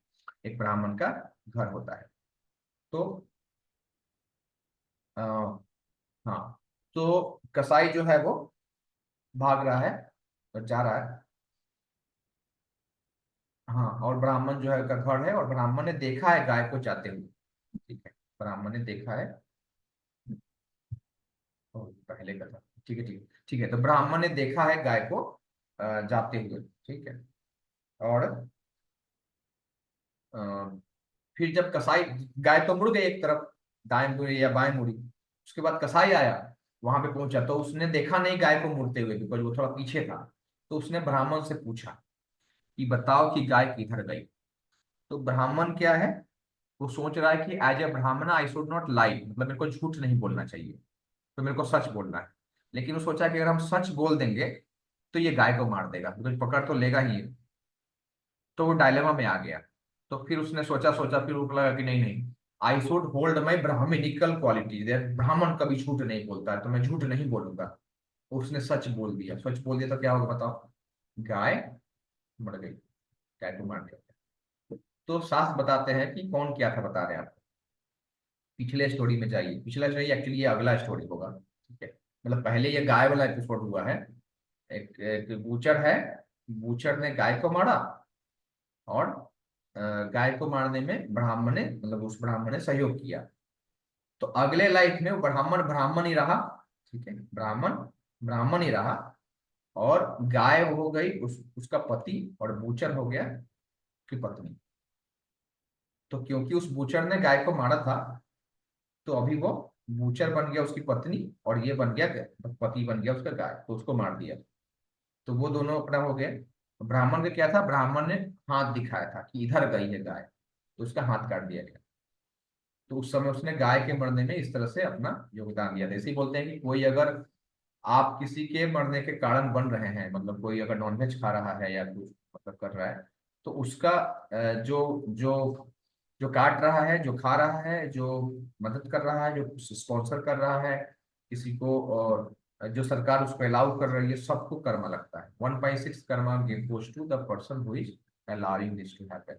एक ब्राह्मण का घर होता है। तो आ, हाँ, तो कसाई जो है वो भाग रहा है और जा रहा है। हाँ, और ब्राह्मण जो है का घर है, और ब्राह्मण ने देखा है गाय को जाते हुए, ठीक है, ब्राह्मण ने देखा है। पहले का था, ठीक है ठीक है ठीक है। तो ब्राह्मण ने देखा है गाय को जाते हुए, ठीक है। और अ, फिर जब कसाई, गाय तो मुड़ गई एक तरफ, दाएं मुड़ी या बाएं मुड़ी, उसके बाद कसाई आया, वहां पे पहुंचा, तो उसने देखा नहीं गाय को मुड़ते हुए, बिकॉज वो थोड़ा पीछे था। तो उसने ब्राह्मण से पूछा कि बताओ कि गाय किधर गई। तो ब्राह्मण क्या है, वो सोच रहा है कि एज ए ब्राह्मण आई शुड नॉट लाई, मतलब मेरे को झूठ नहीं बोलना चाहिए, तो मेरे को सच बोलना है। लेकिन वो सोचा कि अगर हम सच बोल देंगे तो ये गाय को मार देगा, बिकॉज पकड़ तो लेगा ही है। तो वो डायलेमा में आ गया। तो फिर उसने सोचा सोचा, फिर उसको लगा कि नहीं नहीं, I should hold my brahmanical quality, ब्राह्मण कभी झूठ नहीं बोलता है, तो मैं झूठ नहीं बोलूंगा। उसने सच बोल दिया। सच बोल दिया तो क्या होगा बताओ, गाय मर गई, गाय को मार दिया। तो शास्त्र बताते हैं कि कौन क्या था, बता रहे हैं आप। पिछले स्टोरी में जाइए, पिछला स्टोरी एक्चुअली ये अगला स्टोरी होगा, ठीक है। मतलब पहले ये गाय वाला एपिसोड हुआ है। एक बूचर है, बूचर ने गाय को मारा, और गाय को मारने में ब्राह्मण ने, मतलब उस ब्राह्मण ने सहयोग किया। तो अगले लाइफ में वो ब्राह्मण ब्राह्मण ही रहा, ठीक है, ब्राह्मण ब्राह्मण ही रहा, और गाय हो गई उसका पति, और बूचर हो गया उसकी पत्नी। तो क्योंकि उस बूचर ने गाय को मारा था, तो अभी वो बूचर बन गया उसकी पत्नी, और ये बन गया पति बन गया उसका गाय, तो उसको मार दिया। तो वो दोनों अपना हो गए। ब्राह्मण का क्या था, ब्राह्मण ने हाथ दिखाया था कि इधर गई है गाय, तो उसका हाथ काट दिया गया। तो उस समय उसने गाय के मरने में इस तरह से अपना योगदान दिया था। इसे बोलते हैं कि कोई अगर, आप किसी के मरने के कारण बन रहे हैं, मतलब कोई अगर नॉनवेज खा रहा है या कुछ मतलब कर रहा है, तो उसका जो जो जो काट रहा है, जो खा रहा है, जो मदद कर रहा है, जो स्पॉन्सर कर रहा है किसी को, और जो सरकार उसको अलाउ कर रही है, सबको कर्मा लगता है। 1/6 karma goes to the person who is allowing this to happen.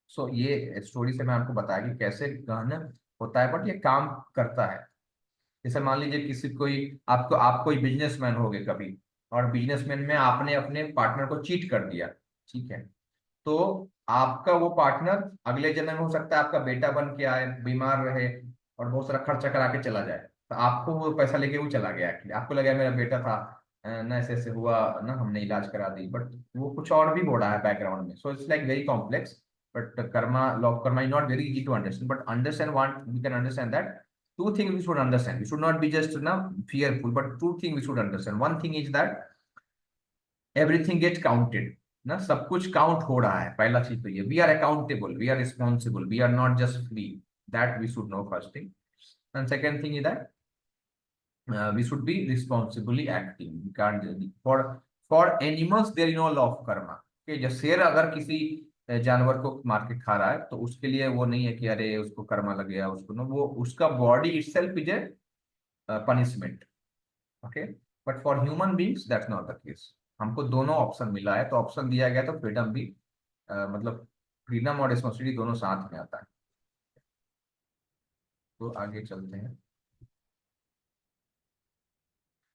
So ये स्टोरी से मैं आपको बताया कि कैसे गहन होता है, बट ये काम करता है। जैसे मान लीजिए किसी कोई, आपको, आप कोई बिजनेसमैन हो गए कभी, और बिजनेसमैन में आपने अपने पार्टनर को चीट कर दिया, ठीक है। तो आपका वो पार्टनर अगले जन्म में हो सकता है आपका बेटा बन के आए, बीमार रहे, और बहुत सारा खर्चा करा के चला जाए। तो आपको वो पैसा लेके वो चला गया, एक्चुअली आपको लगा मेरा बेटा था, ना ऐसे ऐसे हुआ ना, हमने इलाज करा दी, बट वो कुछ और भी बोल रहा है बैकग्राउंड में। So it's like very complex, but karma, law of karma is not very easy to understand, but understand one, we can understand that two things we should understand. We should not be just now fearful, but two things we should understand. One thing is that everything gets counted, ना, सब कुछ count हो रहा है। पहला चीज तो ये, we are accountable, we are responsible, we are not just free, that we should know first thing. And second thing is that we should be responsibly acting. We can't for animals there is no law of karma. कि जो शेर अगर किसी जानवर को मार के खा रहा है, तो उसके लिए वो नहीं है कि अरे उसको कर्मा लग गया, उसको नो, वो उसका body itself is a punishment, okay. But for human beings that's not the case. हमको दोनों ऑप्शन मिला है, तो ऑप्शन दिया गया, तो फ्रीडम भी मतलब फ्रीडम और रिस्पॉन्सिबिलिटी दोनों साथ में आता है। तो आगे चलते हैं।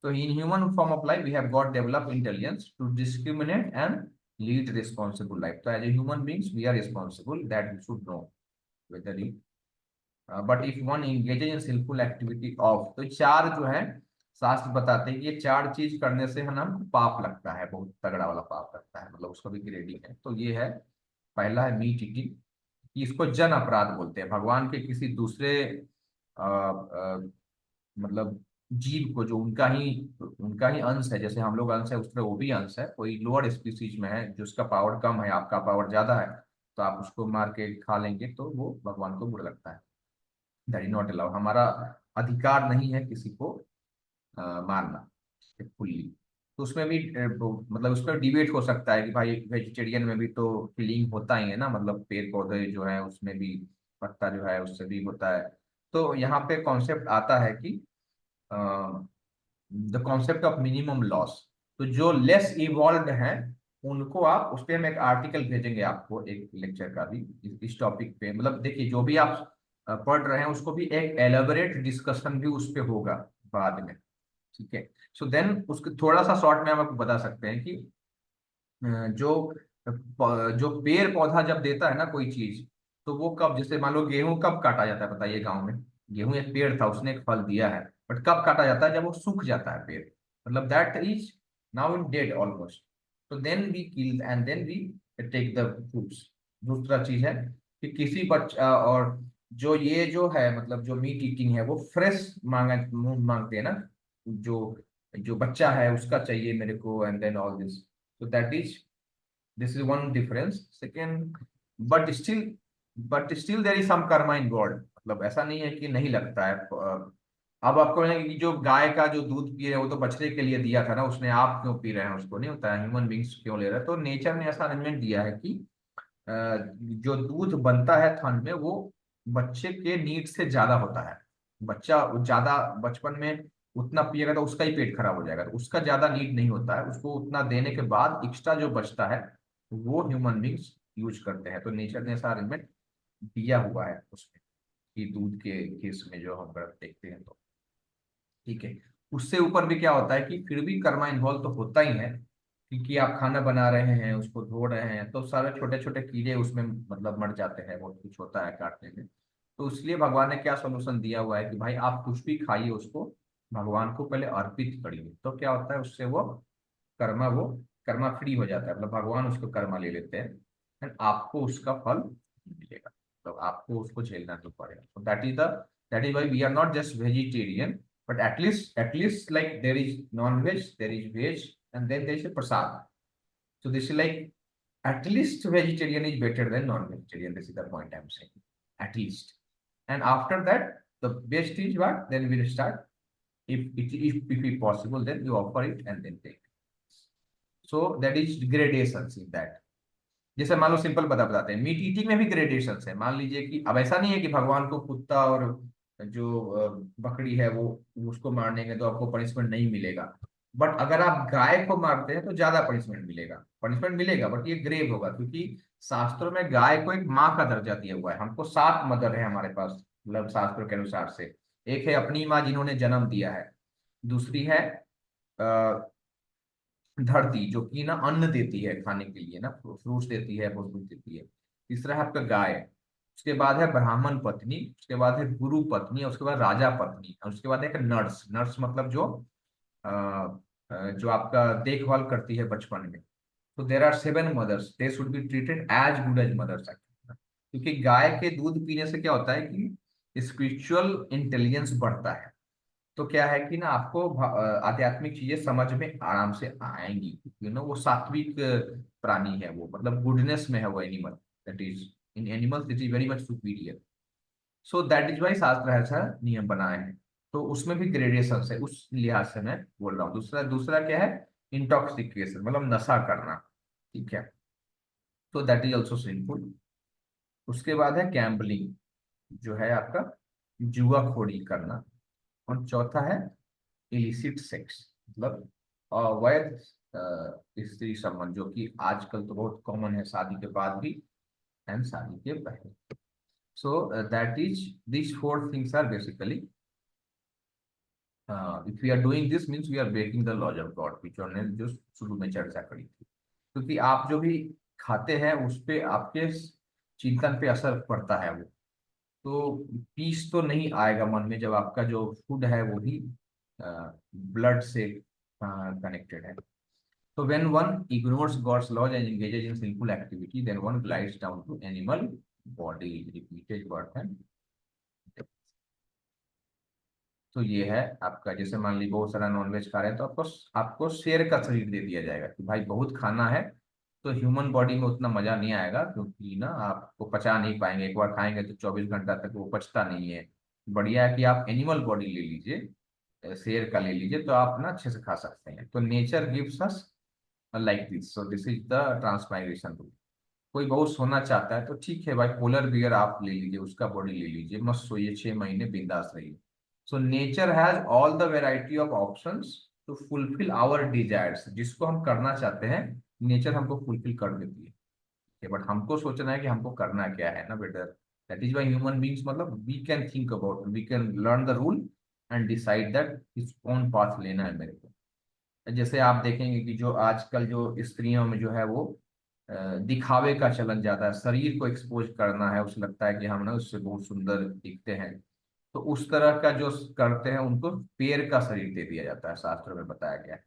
So in human form of life, we have got developed intelligence to discriminate and lead responsible life. So as a human beings, we are responsible, that we should know whether you. But if one engages in sinful activity of, तो चार जो है शास्त्र बताते हैं कि ये चार चीज करने से है ना हमको पाप लगता है, बहुत तगड़ा वाला पाप लगता है, मतलब उसका भी ग्रेडिंग है। तो ये है, पहला है मीट ईटिंग। इसको जन अपराध बोलते हैं। भगवान के किसी दूसरे मतलब जीव को, जो उनका ही अंश है, जैसे हम लोग अंश है उस तरह वो भी अंश है, कोई लोअर स्पीसीज में है जिसका पावर कम है, आपका पावर ज्यादा है, तो आप उसको मार के खा लेंगे तो वो भगवान को बुरा लगता है। That is not allowed. हमारा अधिकार नहीं है किसी को मारना फुल्ली। तो उसमें भी मतलब उस पर डिबेट हो सकता है कि भाई वेजिटेरियन में भी तो किलिंग होता ही है ना, मतलब पेड़ पौधे जो है उसमें भी पत्ता जो है उससे भी होता है। तो यहाँ पे कॉन्सेप्ट आता है कि the concept of minimum loss. तो जो लेस इवॉल्व हैं उनको आप, उस पर हम एक आर्टिकल भेजेंगे आपको, एक लेक्चर का भी इस टॉपिक पे। मतलब देखिए जो भी आप पढ़ रहे हैं उसको भी एक एलेबोरेट डिस्कशन भी उस पर होगा बाद में, ठीक है। सो देन उसको थोड़ा सा शॉर्ट में हम आपको बता सकते हैं कि जो जो पेड़ पौधा जब देता है ना कोई चीज, तो वो कब, जैसे मान लो गेहूं कब काटा जाता है बताइए गांव में? गेहूं एक पेड़ था, उसने एक फल दिया है, बट कब काटा जाता है? जब वो सूख जाता है पेड़, मतलब that is now in dead almost. तो then we kill and then we take the fruits. दूसरा चीज है कि किसी बच्चा, और जो ये जो है मतलब जो मीट ईटिंग है वो फ्रेश मांगते हैं ना, जो जो बच्चा है उसका चाहिए मेरे को, and then all this. So that is, this is one difference. Second, but still there is some karma involved. मतलब ऐसा नहीं है कि नहीं लगता है। अब आपको लगेगा कि जो गाय का जो दूध पी रहे हैं वो तो बछड़े के लिए दिया था ना उसने, आप क्यों पी रहे हैं उसको? नहीं होता है, ह्यूमन बींग्स क्यों ले रहे हैं? तो नेचर ने ऐसा अरेंजमेंट दिया है कि अ, जो दूध बनता है थन में वो बच्चे के नीड से ज्यादा होता है। बच्चा ज्यादा बचपन में उतना पिएगा तो उसका ही पेट खराब हो जाएगा, तो उसका ज्यादा नीड नहीं होता है। उसको उतना देने के बाद एक्स्ट्रा जो बचता है वो ह्यूमन बींग्स यूज करते हैं। तो नेचर ने ऐसा अरेंजमेंट दिया हुआ है उसमें कि दूध के केस में जो हम देखते हैं तो ठीक है। उससे ऊपर भी क्या होता है कि फिर भी कर्मा इन्वॉल्व तो होता ही है, क्योंकि आप खाना बना रहे हैं, उसको धो रहे हैं, तो सारे छोटे छोटे कीड़े उसमें मतलब मर जाते हैं, बहुत कुछ होता है काटने में। तो इसलिए भगवान ने क्या सोल्यूशन दिया हुआ है कि भाई आप कुछ भी खाइए, उसको भगवान को पहले अर्पित करिए, तो क्या होता है उससे वो कर्मा फ्री हो जाता है, मतलब भगवान उसको कर्मा ले लेते हैं एंड आपको उसका फल मिलेगा, तो आपको उसको झेलना नहीं पड़ेगा। तो that is why we are not just vegetarian, but at least like there is non-veg, there is veg, and then there is a prasad. So this is like, at least vegetarian is better than non-vegetarian. This is the point I'm saying. At least. And after that, the best is what? Then we'll start. If possible, then you offer it and then take. So that is gradations in that. जैसे मान लो simple बताते हैं, meat eating में भी gradations है। मान लीजिए कि अब ऐसा नहीं है कि भगवान को कुत्ता और जो बकरी है वो उसको मारने के तो आपको पनिशमेंट नहीं मिलेगा, बट अगर आप गाय को मारते हैं तो ज्यादा पनिशमेंट मिलेगा, बट ये ग्रेव होगा, क्योंकि शास्त्रों में गाय को एक माँ का दर्जा दिया हुआ है। हमको 7 मदर है हमारे पास, मतलब शास्त्रों के अनुसार से। एक है अपनी माँ जिन्होंने जन्म दिया है, दूसरी है धरती जो कि ना अन्न देती है खाने के लिए ना, फ्रूट्स देती है, बहुत कुछ देती है। तीसरा है आपका गाय, उसके बाद है ब्राह्मण पत्नी, उसके बाद है गुरु पत्नी, और उसके बाद राजा पत्नी, और उसके बाद है नर्स। नर्स मतलब जो आपका देखभाल करती है बचपन में। तो there are 7 mothers, they should be treated as good as mothers, क्योंकि गाय के दूध पीने से क्या होता है कि स्पिरिचुअल इंटेलिजेंस बढ़ता है। तो क्या है कि ना आपको आध्यात्मिक चीजें समझ में आराम से आएंगी, वो सात्विक प्राणी है, वो मतलब गुडनेस में है वो animal, that is in animals it is very much superior. So that is why शास्त्र ऐसा नियम बनाए हैं। तो उसमें भी ग्रेडेशन है, उस लिहाज से मैं बोल रहा हूँ। दूसरा दूसरा क्या है? इंटॉक्सिकेशन, मतलब नशा करना, ठीक है, तो दैट इज ऑल्सो सिंफुल। उसके बाद है गैम्बलिंग, जो है आपका जुआखोरी करना। और चौथा है इलिसिट सेक्स, मतलब अवैध स्त्री संबंध, जो कि आजकल तो बहुत कॉमन है, शादी के बाद भी एंड शादी के पहले। So that is this 4 things are basically, if we are doing this means we are breaking the laws of God, which हमने जो शुरू में चर्चा करी थी। क्योंकि आप जो भी खाते हैं उस पे आपके चिंतन पे असर पड़ता है, वो तो पीस तो नहीं आएगा मन में जब आपका जो फूड है वो भी ब्लड से कनेक्टेड है। So when one ignores God's laws and engages in sinful activity, then one glides down to animal body, repeated birth and death. तो ये है आपका, जैसे मान ली बहुत सारा नॉनवेज खा रहे हैं तो आपको आपको शेर का शरीर दे दिया जाएगा कि भाई बहुत खाना है, तो ह्यूमन बॉडी में उतना मजा नहीं आएगा, क्योंकि ना आपको पचा नहीं पाएंगे, एक बार खाएंगे तो 24 घंटा तक वो पचता नहीं है। बढ़िया है कि आप एनिमल बॉडी ले लीजिए, शेर का ले लीजिए, तो आप ना अच्छे से खा सकते हैं। तो nature gives us like this, so this is the transmigration rule. कोई बहुत सोना चाहता है तो ठीक है भाई, पोलर बियर आप ले लीजिए, उसका बॉडी ले लीजिए, मस्त सोइए 6 महीने बिंदास रहिए। So nature has all the variety of options to fulfil our desires, जिसको हम करना चाहते हैं नेचर हमको फुलफिल कर देती है, बट हमको सोचना है कि हमको करना क्या है ना better. That is why human beings, मतलब we can think about, we can learn the rule and decide that किस कौन पाथ लेना है मेरे को। जैसे आप देखेंगे कि जो आजकल जो स्त्रियों में जो है वो दिखावे का चलन ज्यादा है, शरीर को एक्सपोज करना है, उसे लगता है कि हम ना उससे बहुत सुंदर दिखते हैं, तो उस तरह का जो करते हैं उनको पेड़ का शरीर दे दिया जाता है, शास्त्रों में बताया गया है।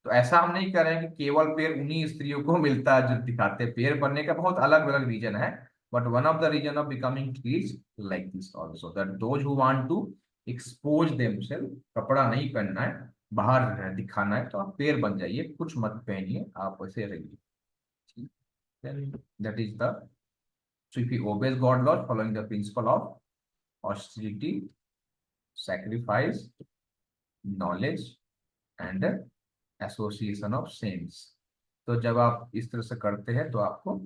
तो ऐसा हम नहीं कर रहे हैं कि केवल पेड़ उन्हीं स्त्रियों को मिलता है जो दिखाते हैं, पेड़ बनने का बहुत अलग अलग रीजन है, but one of the reason of becoming trees like this also, that those who want to expose themself, कपड़ा नहीं पहनना है, बाहर दिखाना है, तो आप पेड़ बन जाइए, कुछ मत पहनिए, आप वैसे रहिए। Then that is the, so if we obey God law following the principle of austerity, sacrifice, knowledge and association of saints, तो जब आप इस तरह से करते हैं तो आपको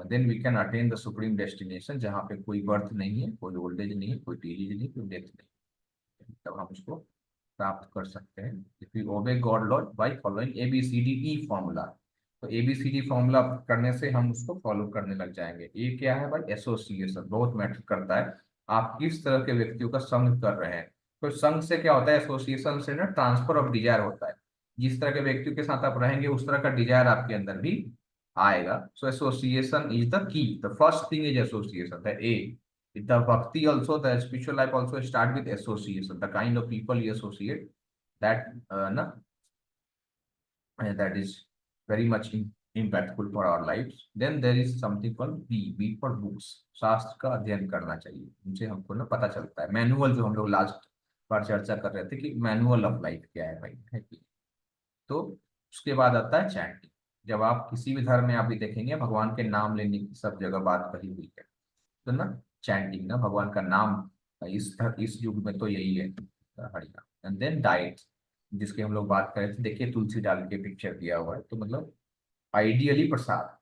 then we can attain the supreme destination, जहाँ पे कोई बर्थ नहीं है, कोई ओल्ड एज नहीं है, कोई डिजीज नहीं, कोई डेथ नहीं, तब हम उसको प्राप्त कर सकते हैं if we obey God law by following ABCDE formula. तो ABCD फॉर्मूला करने से हम उसको फॉलो करने लग जाएंगे। ये क्या है भाई? एसोसिएशन बहुत मैटर करता है, आप किस तरह के व्यक्तियों का संग कर रहे हैं। तो संग से क्या होता है? एसोसिएशन से ना ट्रांसफर ऑफ डिजायर होता है, जिस तरह के व्यक्तियों के साथ आप रहेंगे उस तरह का डिजायर आपके अंदर भी आएगा। So association is the key, the first thing is association, the A. The bhakti also, the spiritual life also start with association, the kind of people you associate, that that is very much impactful for our lives. Then there is something called B for books, शास्त्र का अध्ययन करना चाहिए, उनसे हमको ना पता चलता है। मैनुअल जो हम लोग लास्ट बार चर्चा कर रहे थे कि मैनुअल ऑफ लाइफ क्या है भाई, है कि? तो उसके बाद आता है चैंटिंग। जब आप किसी भी धर्म में आप भी देखेंगे भगवान के नाम लेने की सब जगह बात कही हुई है, तो ना चैंटिंग ना भगवान का नाम, इस युग में तो यही है हरिनाम। एंड देन डाइट, जिसकी हम लोग बात कर रहे थे, देखिए तुलसी डाल के पिक्चर दिया हुआ है, तो मतलब आइडियली प्रसाद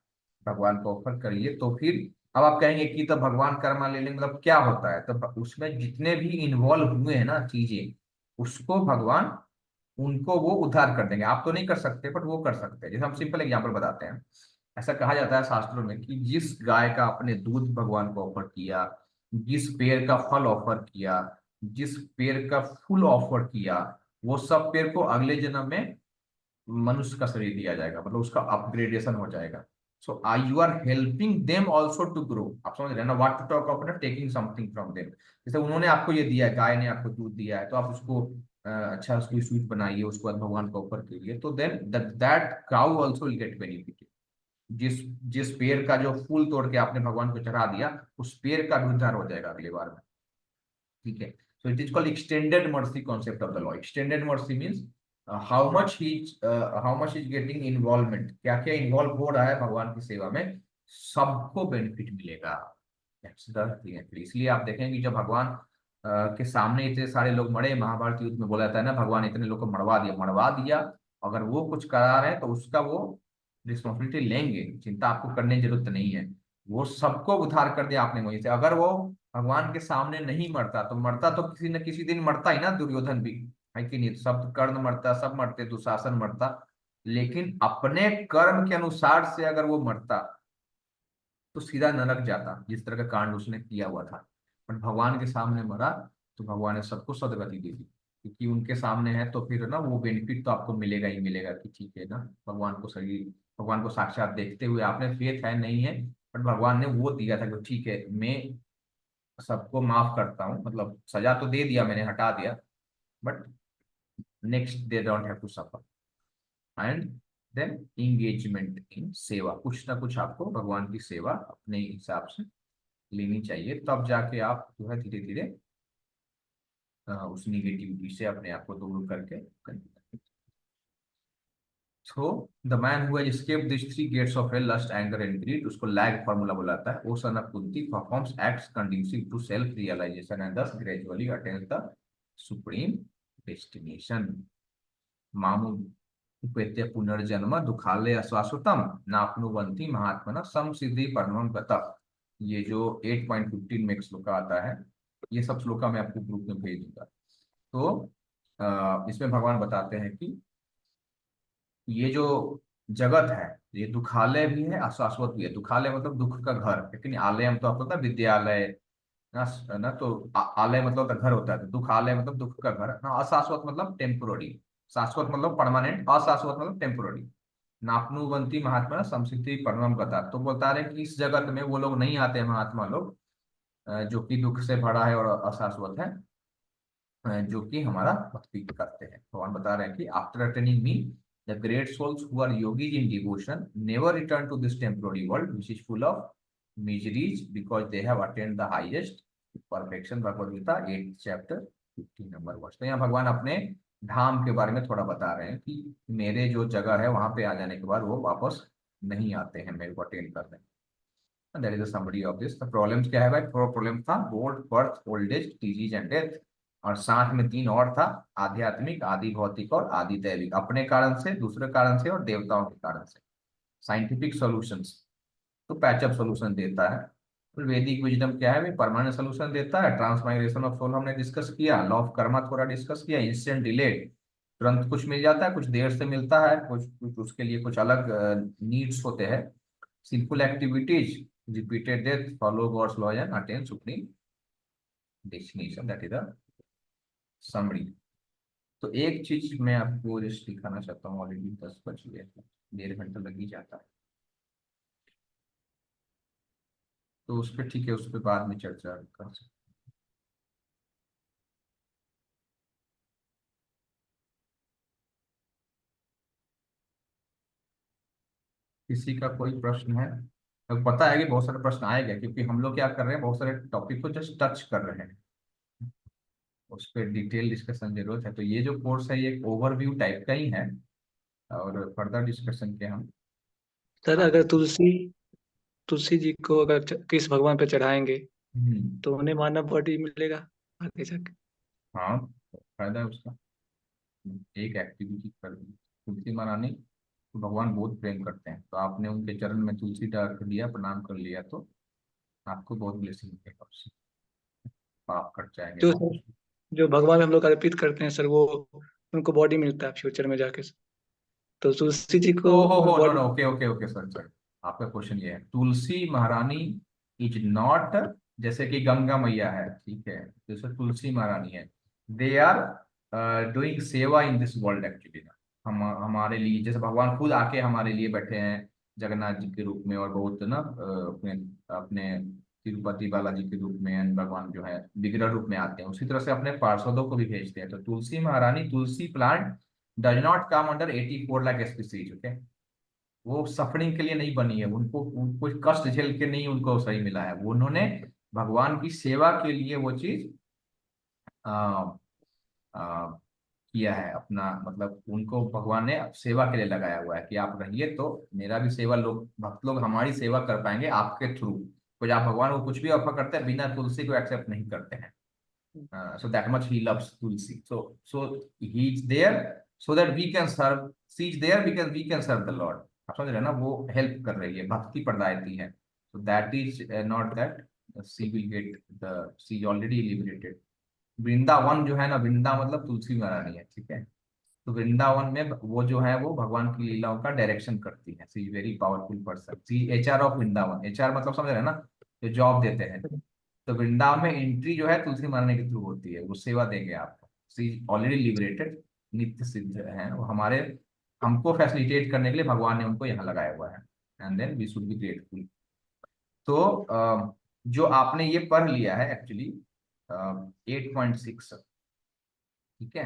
भगवान को ऑफर करिए। तो फिर अब आप कहेंगे कि तो भगवान कर्मा ले लेंगे, मतलब क्या होता है? तो उसमें जितने भी इन्वॉल्व हुए हैं ना चीजें, उसको भगवान उनको वो उद्धार कर देंगे। आप तो नहीं कर सकते बट वो कर सकते हैं। जैसे हम सिंपल एग्जांपल बताते हैं, ऐसा कहा जाता है शास्त्रों में कि जिस गाय का आपने दूध भगवान को ऑफर किया, जिस पेड़ का फल ऑफर किया, जिस पेड़ का फूल ऑफर किया, वो सब पेड़ को अगले जन्म में मनुष्य का शरीर दिया जाएगा, मतलब उसका अपग्रेडेशन हो जाएगा। So you are helping them also to grow. आप समझ रहे हैं ना, what to talk of taking something from them. जैसे उन्होंने आपको ये दिया है, गाय ने आपको दूध दिया है, तो आप उसको अच्छा उसको स्वीट बनाइए, उसको बाद भगवान को ऑफर कीजिए, तो then that cow also will get benefit. जिस जिस पेड़ का जो फूल तोड़ के आपने भगवान को चढ़ा दिया, उस पेड़ का भी उद्धार हो जाएगा अगली बार में। ठीक है, सो it is called extended mercy concept of the law. Extended mercy means how much is getting involvement, क्या क्या इन्वॉल्व हो रहा है भगवान की सेवा में, सबको बेनिफिट मिलेगा। इसलिए आप देखेंगे कि जब भगवान के सामने इतने सारे लोग मरे, महाभारत युद्ध में बोला जाता है ना, भगवान इतने लोग को मरवा दिया, अगर वो कुछ करा रहे हैं तो उसका वो रिस्पॉन्सिबिलिटी लेंगे, चिंता आपको करने की जरूरत नहीं है। वो सबको उद्धार कर दिया आपने वहीं से। अगर वो भगवान के सामने नहीं मरता तो किसी न किसी दिन मरता ही ना, दुर्योधन भी, है कि नहीं? सब कर्ण मरता, सब मरते, दुशासन मरता, लेकिन अपने कर्म के अनुसार से अगर वो मरता तो सीधा नरक जाता, जिस तरह का कांड उसने किया हुआ था। पर भगवान के सामने मरा तो भगवान ने सबको सदगति दे दी, क्योंकि उनके सामने है तो फिर ना वो बेनिफिट तो आपको मिलेगा ही मिलेगा कि ठीक है ना, भगवान को साक्षात देखते हुए आपने फेथ है नहीं है, बट भगवान ने वो दिया था कि ठीक है मैं सबको माफ करता हूँ, मतलब सजा तो दे दिया मैंने, हटा दिया, but next they don't have to suffer. And then engagement in seva, कुछ ना कुछ आपको भगवान की सेवा अपने हिसाब से लेनी चाहिए, तब जाके आप जो है धीरे धीरे उस निगेटिविटी से अपने आप को दूर करके। So the man who has escaped these three gates of hell, lust, anger and greed, उसको लैग फॉर्मूला बुलाता है। O son of Kunti performs acts conducive to self realization and thus gradually attains the supreme destination. मामु उपेत्य पुनर्जन्म दुखालय अश्वासुतम नाप्नुवन्ति महात्मना समसिद्धि परमं गतः। ये जो 8.15 में एक श्लोका आता है, ये सब श्लोका मैं आपको ग्रुप में भेज दूंगा। तो इसमें भगवान बताते हैं कि ये जो जगत है ये दुखालय भी है शाश्वत भी है। दुखालय मतलब दुख का घर, लेकिन आलय तो आपको पता है विद्यालय ना, तो आलय मतलब तो घर होता है, तो दुखालय मतलब दुख का घर ना। अशाश्वत मतलब टेम्पोररी, शाश्वत मतलब परमानेंट, अशाश्वत मतलब टेम्पोररी। नापनुवंती महात्मा संस्कृति परमम गता, तो बोलता रहे कि इस जगत में वो लोग नहीं आते महात्मा लोग जो कि दुख से भरा है और अशाश्वत है, जो कि हमारा भक्ति करते हैं। भगवान बता रहे हैं कि after attaining me the great souls who are yogis in devotion never return to this temporary world which is full of miseries because they have attained the highest perfection. Bhagavad Gita 8 chapter 15 number verse. तो यहाँ भगवान अपने धाम के बारे में थोड़ा बता रहे हैं कि मेरे जो जगह है वहां पे आ जाने के बाद वो वापस नहीं आते हैं मेरे को अटेंड करने। That is the summary of this. The problems क्या है भाई? प्रॉब्लम था board birth old age disease and death, और साथ में 3 और था, आध्यात्मिक, आदि भौतिक और आदि दैविक। अपने कारण से, दूसरे कारण से और देवताओं के कारण से। साइंटिफिक सॉल्यूशंस तो पैचअप सॉल्यूशन देता है। तो वैदिक विजडम क्या है? परमानेंट सॉल्यूशन देता है। ट्रांसमाइग्रेशन ऑफ सोल हमने डिस्कस किया, लॉ ऑफ कर्मा थोड़ा डिस्कस किया, इंस्टेंट डिले, तुरंत कुछ मिल जाता है, कुछ देर से मिलता है, कुछ उसके लिए कुछ अलग नीड्स होते हैं। Simple activities, repeated death, follow God's law and attain supreme destination, that is the summary. तो एक चीज मैं आपको जस्ट दिखाना चाहता हूँ, ऑलरेडी 10 बज गए, 1.5 घंटा लग ही जाता है, तो उस पर ठीक है, उस पर बाद में चर्चा कर सकते। किसी का कोई प्रश्न है? अब पता है कि बहुत सारे प्रश्न आएंगे, क्योंकि हम लोग क्या कर रहे हैं, बहुत सारे टॉपिक को जस्ट टच कर रहे हैं, उस पर डिटेल डिस्कशन जरूरत है। तो ये जो कोर्स है ये एक ओवरव्यू टाइप का ही है, और फर्दर डिस्कशन के हम सर आगे। अगर तुलसी तुलसी जी को अगर किस भगवान पे चढ़ाएंगे हम्म, तो उन्हें मानव बॉडी मिलेगा आगे जाके। हाँ, फायदा है उसका। एक एक्टिविटी कर दी तुलसी महारानी तो भगवान बहुत प्रेम करते हैं, तो आपने उनके चरण में तुलसी डाल कर दिया, प्रणाम कर लिया, तो आपको बहुत ब्लेसिंग मिलेगा उससे, पाप कट जाएंगे जो बहुत। सर जो भगवान हम लोग अर्पित करते हैं सर, वो उनको बॉडी मिलता है फ्यूचर में जाके। तो तुलसी जी ओ को हो no body. No, okay okay okay sir sir, आपका क्वेश्चन ये है, तुलसी महारानी इज नॉट, जैसे कि गंगा मैया है, ठीक है, जैसे तुलसी महारानी है, दे आर डूइंग सेवा इन दिस वर्ल्ड एक्चुअली। हम हमारे लिए, जैसे भगवान खुद आके हमारे लिए बैठे हैं जगन्नाथ जी के रूप में, और बहुत ना अपने अपने तिरुपति बालाजी के रूप में, and भगवान जो है विग्रह रूप में आते हैं, उसी तरह से अपने पार्षदों को भी भेजते हैं। तो Tulsi Maharani, tulsi plant does not come under 84 lakh species, okay. वो सफरिंग के लिए नहीं बनी है, उनको कोई कष्ट झेल के नहीं उनको सही मिला है, वो उन्होंने भगवान की सेवा के लिए वो चीज आ, आ, किया है अपना, मतलब उनको भगवान ने सेवा के लिए लगाया हुआ है कि आप रहिए तो मेरा भी सेवा, लोग भक्त लोग हमारी सेवा कर पाएंगे आपके थ्रू। कुछ आप भगवान को कुछ भी ऑफर करते हैं, बिना तुलसी को एक्सेप्ट नहीं करते हैं। So that much he loves Tulsi. So he's there so that we can serve. She's there because we can serve the Lord. आप समझ रहे हैं ना, वो हेल्प कर रही है, भक्ति प्रदायती है। So that is not that she will get the, she is already liberated. Vrindavan जो है ना, वृंदा मतलब तुलसी महारानी है, ठीक है। तो वृंदावन में वो जो है वो भगवान की लीलाओं का डायरेक्शन करती है। She very powerful person, she HR of Vrindavan. HR मतलब समझ रहे हैं ना, जो जॉब देते हैं। तो वृंदावन में एंट्री जो है तुलसी महारानी के थ्रू होती है, वो सेवा देंगे आपको। सी ऑलरेडी लिबरेटेड, नित्य सिद्ध है वो, हमारे हमको फैसिलिटेट करने के लिए भगवान ने उनको यहाँ लगाया हुआ है, and then we should be grateful. तो जो आपने ये पढ़ लिया है एक्चुअली 8.6, ठीक है।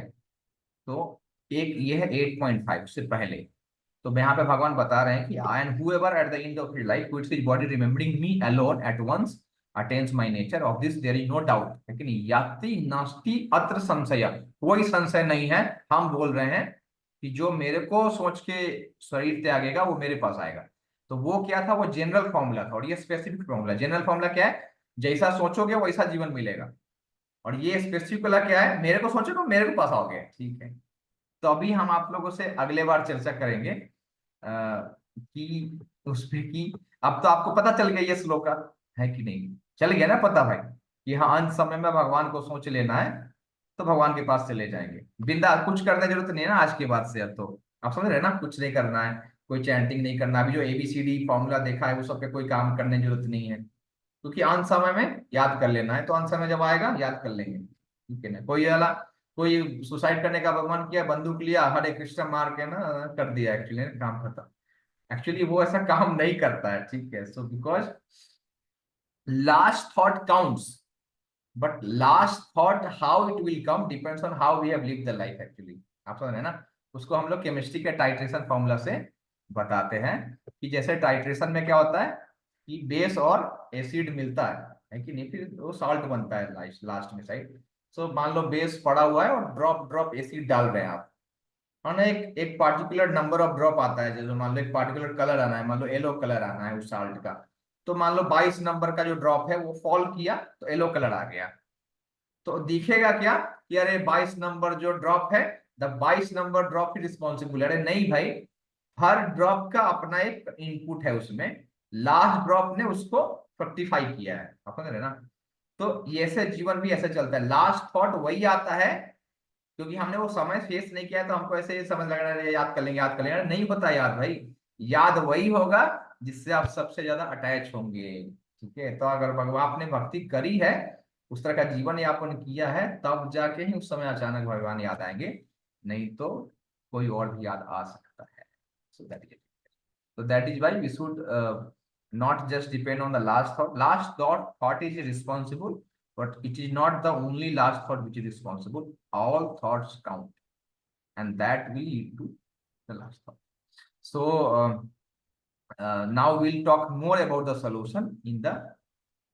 तो एक ये है 8.5 से पहले। तो यहाँ पे भगवान बता रहे हैं कि I and whoever at the end of his life quits his body remembering me alone at once attains my nature, of this there is no doubt, लेकिन याति नास्ति अत्र संशय, कोई संशय नहीं है। हम बोल रहे हैं कि जो मेरे को सोच के शरीर त्यागेगा वो मेरे पास आएगा। तो वो क्या था? वो जनरल फॉर्मूला था, और ये स्पेसिफिक फॉर्मूला। जनरल फॉर्मूला क्या है? जैसा सोचोगे वैसा जीवन मिलेगा। और ये स्पेसिफिक वाला क्या है? मेरे को सोचोगे मेरे को पास आओगे, ठीक है। तो अभी हम आप लोगों से अगले बार चर्चा करेंगे कि उस पे कि अब तो आपको पता चल गया ये श्लोक का, है कि नहीं? चल गया ना पता भाई कि हाँ, अंत समय में भगवान को सोच लेना है, तो भगवान के पास चले जाएंगे। बिंदा कुछ करने की जरूरत नहीं है ना आज के बाद से। अब तो आप समझ रहे हैं ना, कुछ नहीं करना है, कोई चैंटिंग नहीं करना। अभी जो ABCD फॉर्मूला देखा है वो सब पे कोई काम करने की जरूरत नहीं है, क्योंकि अंत समय में याद कर लेना है, तो अंत समय जब आएगा याद कर लेंगे, ठीक है ना। कोई सुसाइड करने का भगवान किया, बंदूक लिया, हरे कृष्ण मार के ना कर दिया, एक्चुअली काम खत्म। एक्चुअली वो ऐसा काम नहीं करता है, ठीक है। So because last thought counts, but last thought how it will come depends on how we have lived the life actually. आप समझ रहे हैं ना, उसको हम लोग केमिस्ट्री के टाइट्रेशन फॉर्मूला से बताते हैं कि जैसे टाइट्रेशन में क्या होता है कि बेस और एसिड मिलता है कि नहीं, फिर वो सॉल्ट बनता है लास्ट में साइड। सो मान लो बेस पड़ा हुआ है और ड्रॉप ड्रॉप एसिड डाल रहे हैं आप, और ना एक पार्टिकुलर नंबर ऑफ ड्रॉप आता है। जैसे मान लो एक पार्टिकुलर कलर आना है, मान लो येलो कलर आना है उस साल्ट का, तो मान लो 22 नंबर का जो ड्रॉप है वो फॉल किया तो येलो कलर आ गया। तो दिखेगा क्या कि अरे 22 नंबर जो ड्रॉप है, द 22 नंबर ड्रॉप रिस्पॉन्सिबल। अरे नहीं भाई, हर ड्रॉप का अपना एक इनपुट है, उसमें लास्ट ड्रॉप ने उसको फ्रक्टिफाई किया है, आप समझ रहे ना। तो ये ऐसे जीवन भी ऐसे चलता है, लास्ट थॉट वही आता है, क्योंकि हमने वो समय फेस नहीं किया है, तो हमको ऐसे समझ लग रहा है याद कर लेंगे याद कर लेंगे। नहीं होता याद भाई, याद वही होगा जिससे आप सबसे ज्यादा अटैच होंगे, ठीक है। तो अगर भगवान आपने भक्ति करी है, उस तरह का जीवन यापन किया है, तब जाके ही उस समय अचानक भगवान याद आएंगे, नहीं तो कोई और भी याद आ सकता है। So that is why we should not just depend on the last thought. Last thought is responsible, but it is not the only last thought which is responsible. All thoughts count, and that will lead to the last thought. So now we'll talk more about the solution in the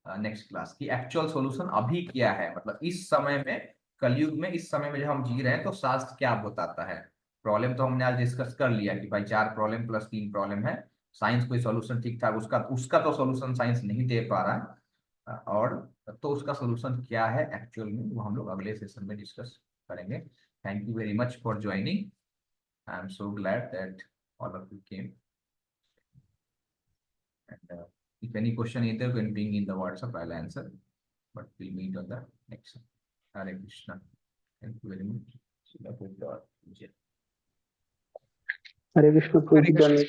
next class की। Actual solution अभी क्या है, मतलब इस समय में, कलयुग में, इस समय में जो हम जी रहे हैं, तो शास्त्र क्या बताता है। प्रॉब्लम तो हमने आज डिस्कस कर लिया कि भाई 4 प्रॉब्लम प्लस 3 प्रॉब्लम है, साइंस कोई सॉल्यूशन ठीक ठाक उसका तो सॉल्यूशन साइंस नहीं दे पा रहा है, और तो उसका सॉल्यूशन क्या है एक्चुअल में, वो हम लोग अगले सेशन में डिस्कस करेंगे। Thank you very much for joining. I am so glad that all of you came, and if any question either can ping in the WhatsApp, I'll answer. But we'll meet on the next one. Hare Krishna. Thank you very much. Hare Krishna, Hare Krishna. Prabhupada.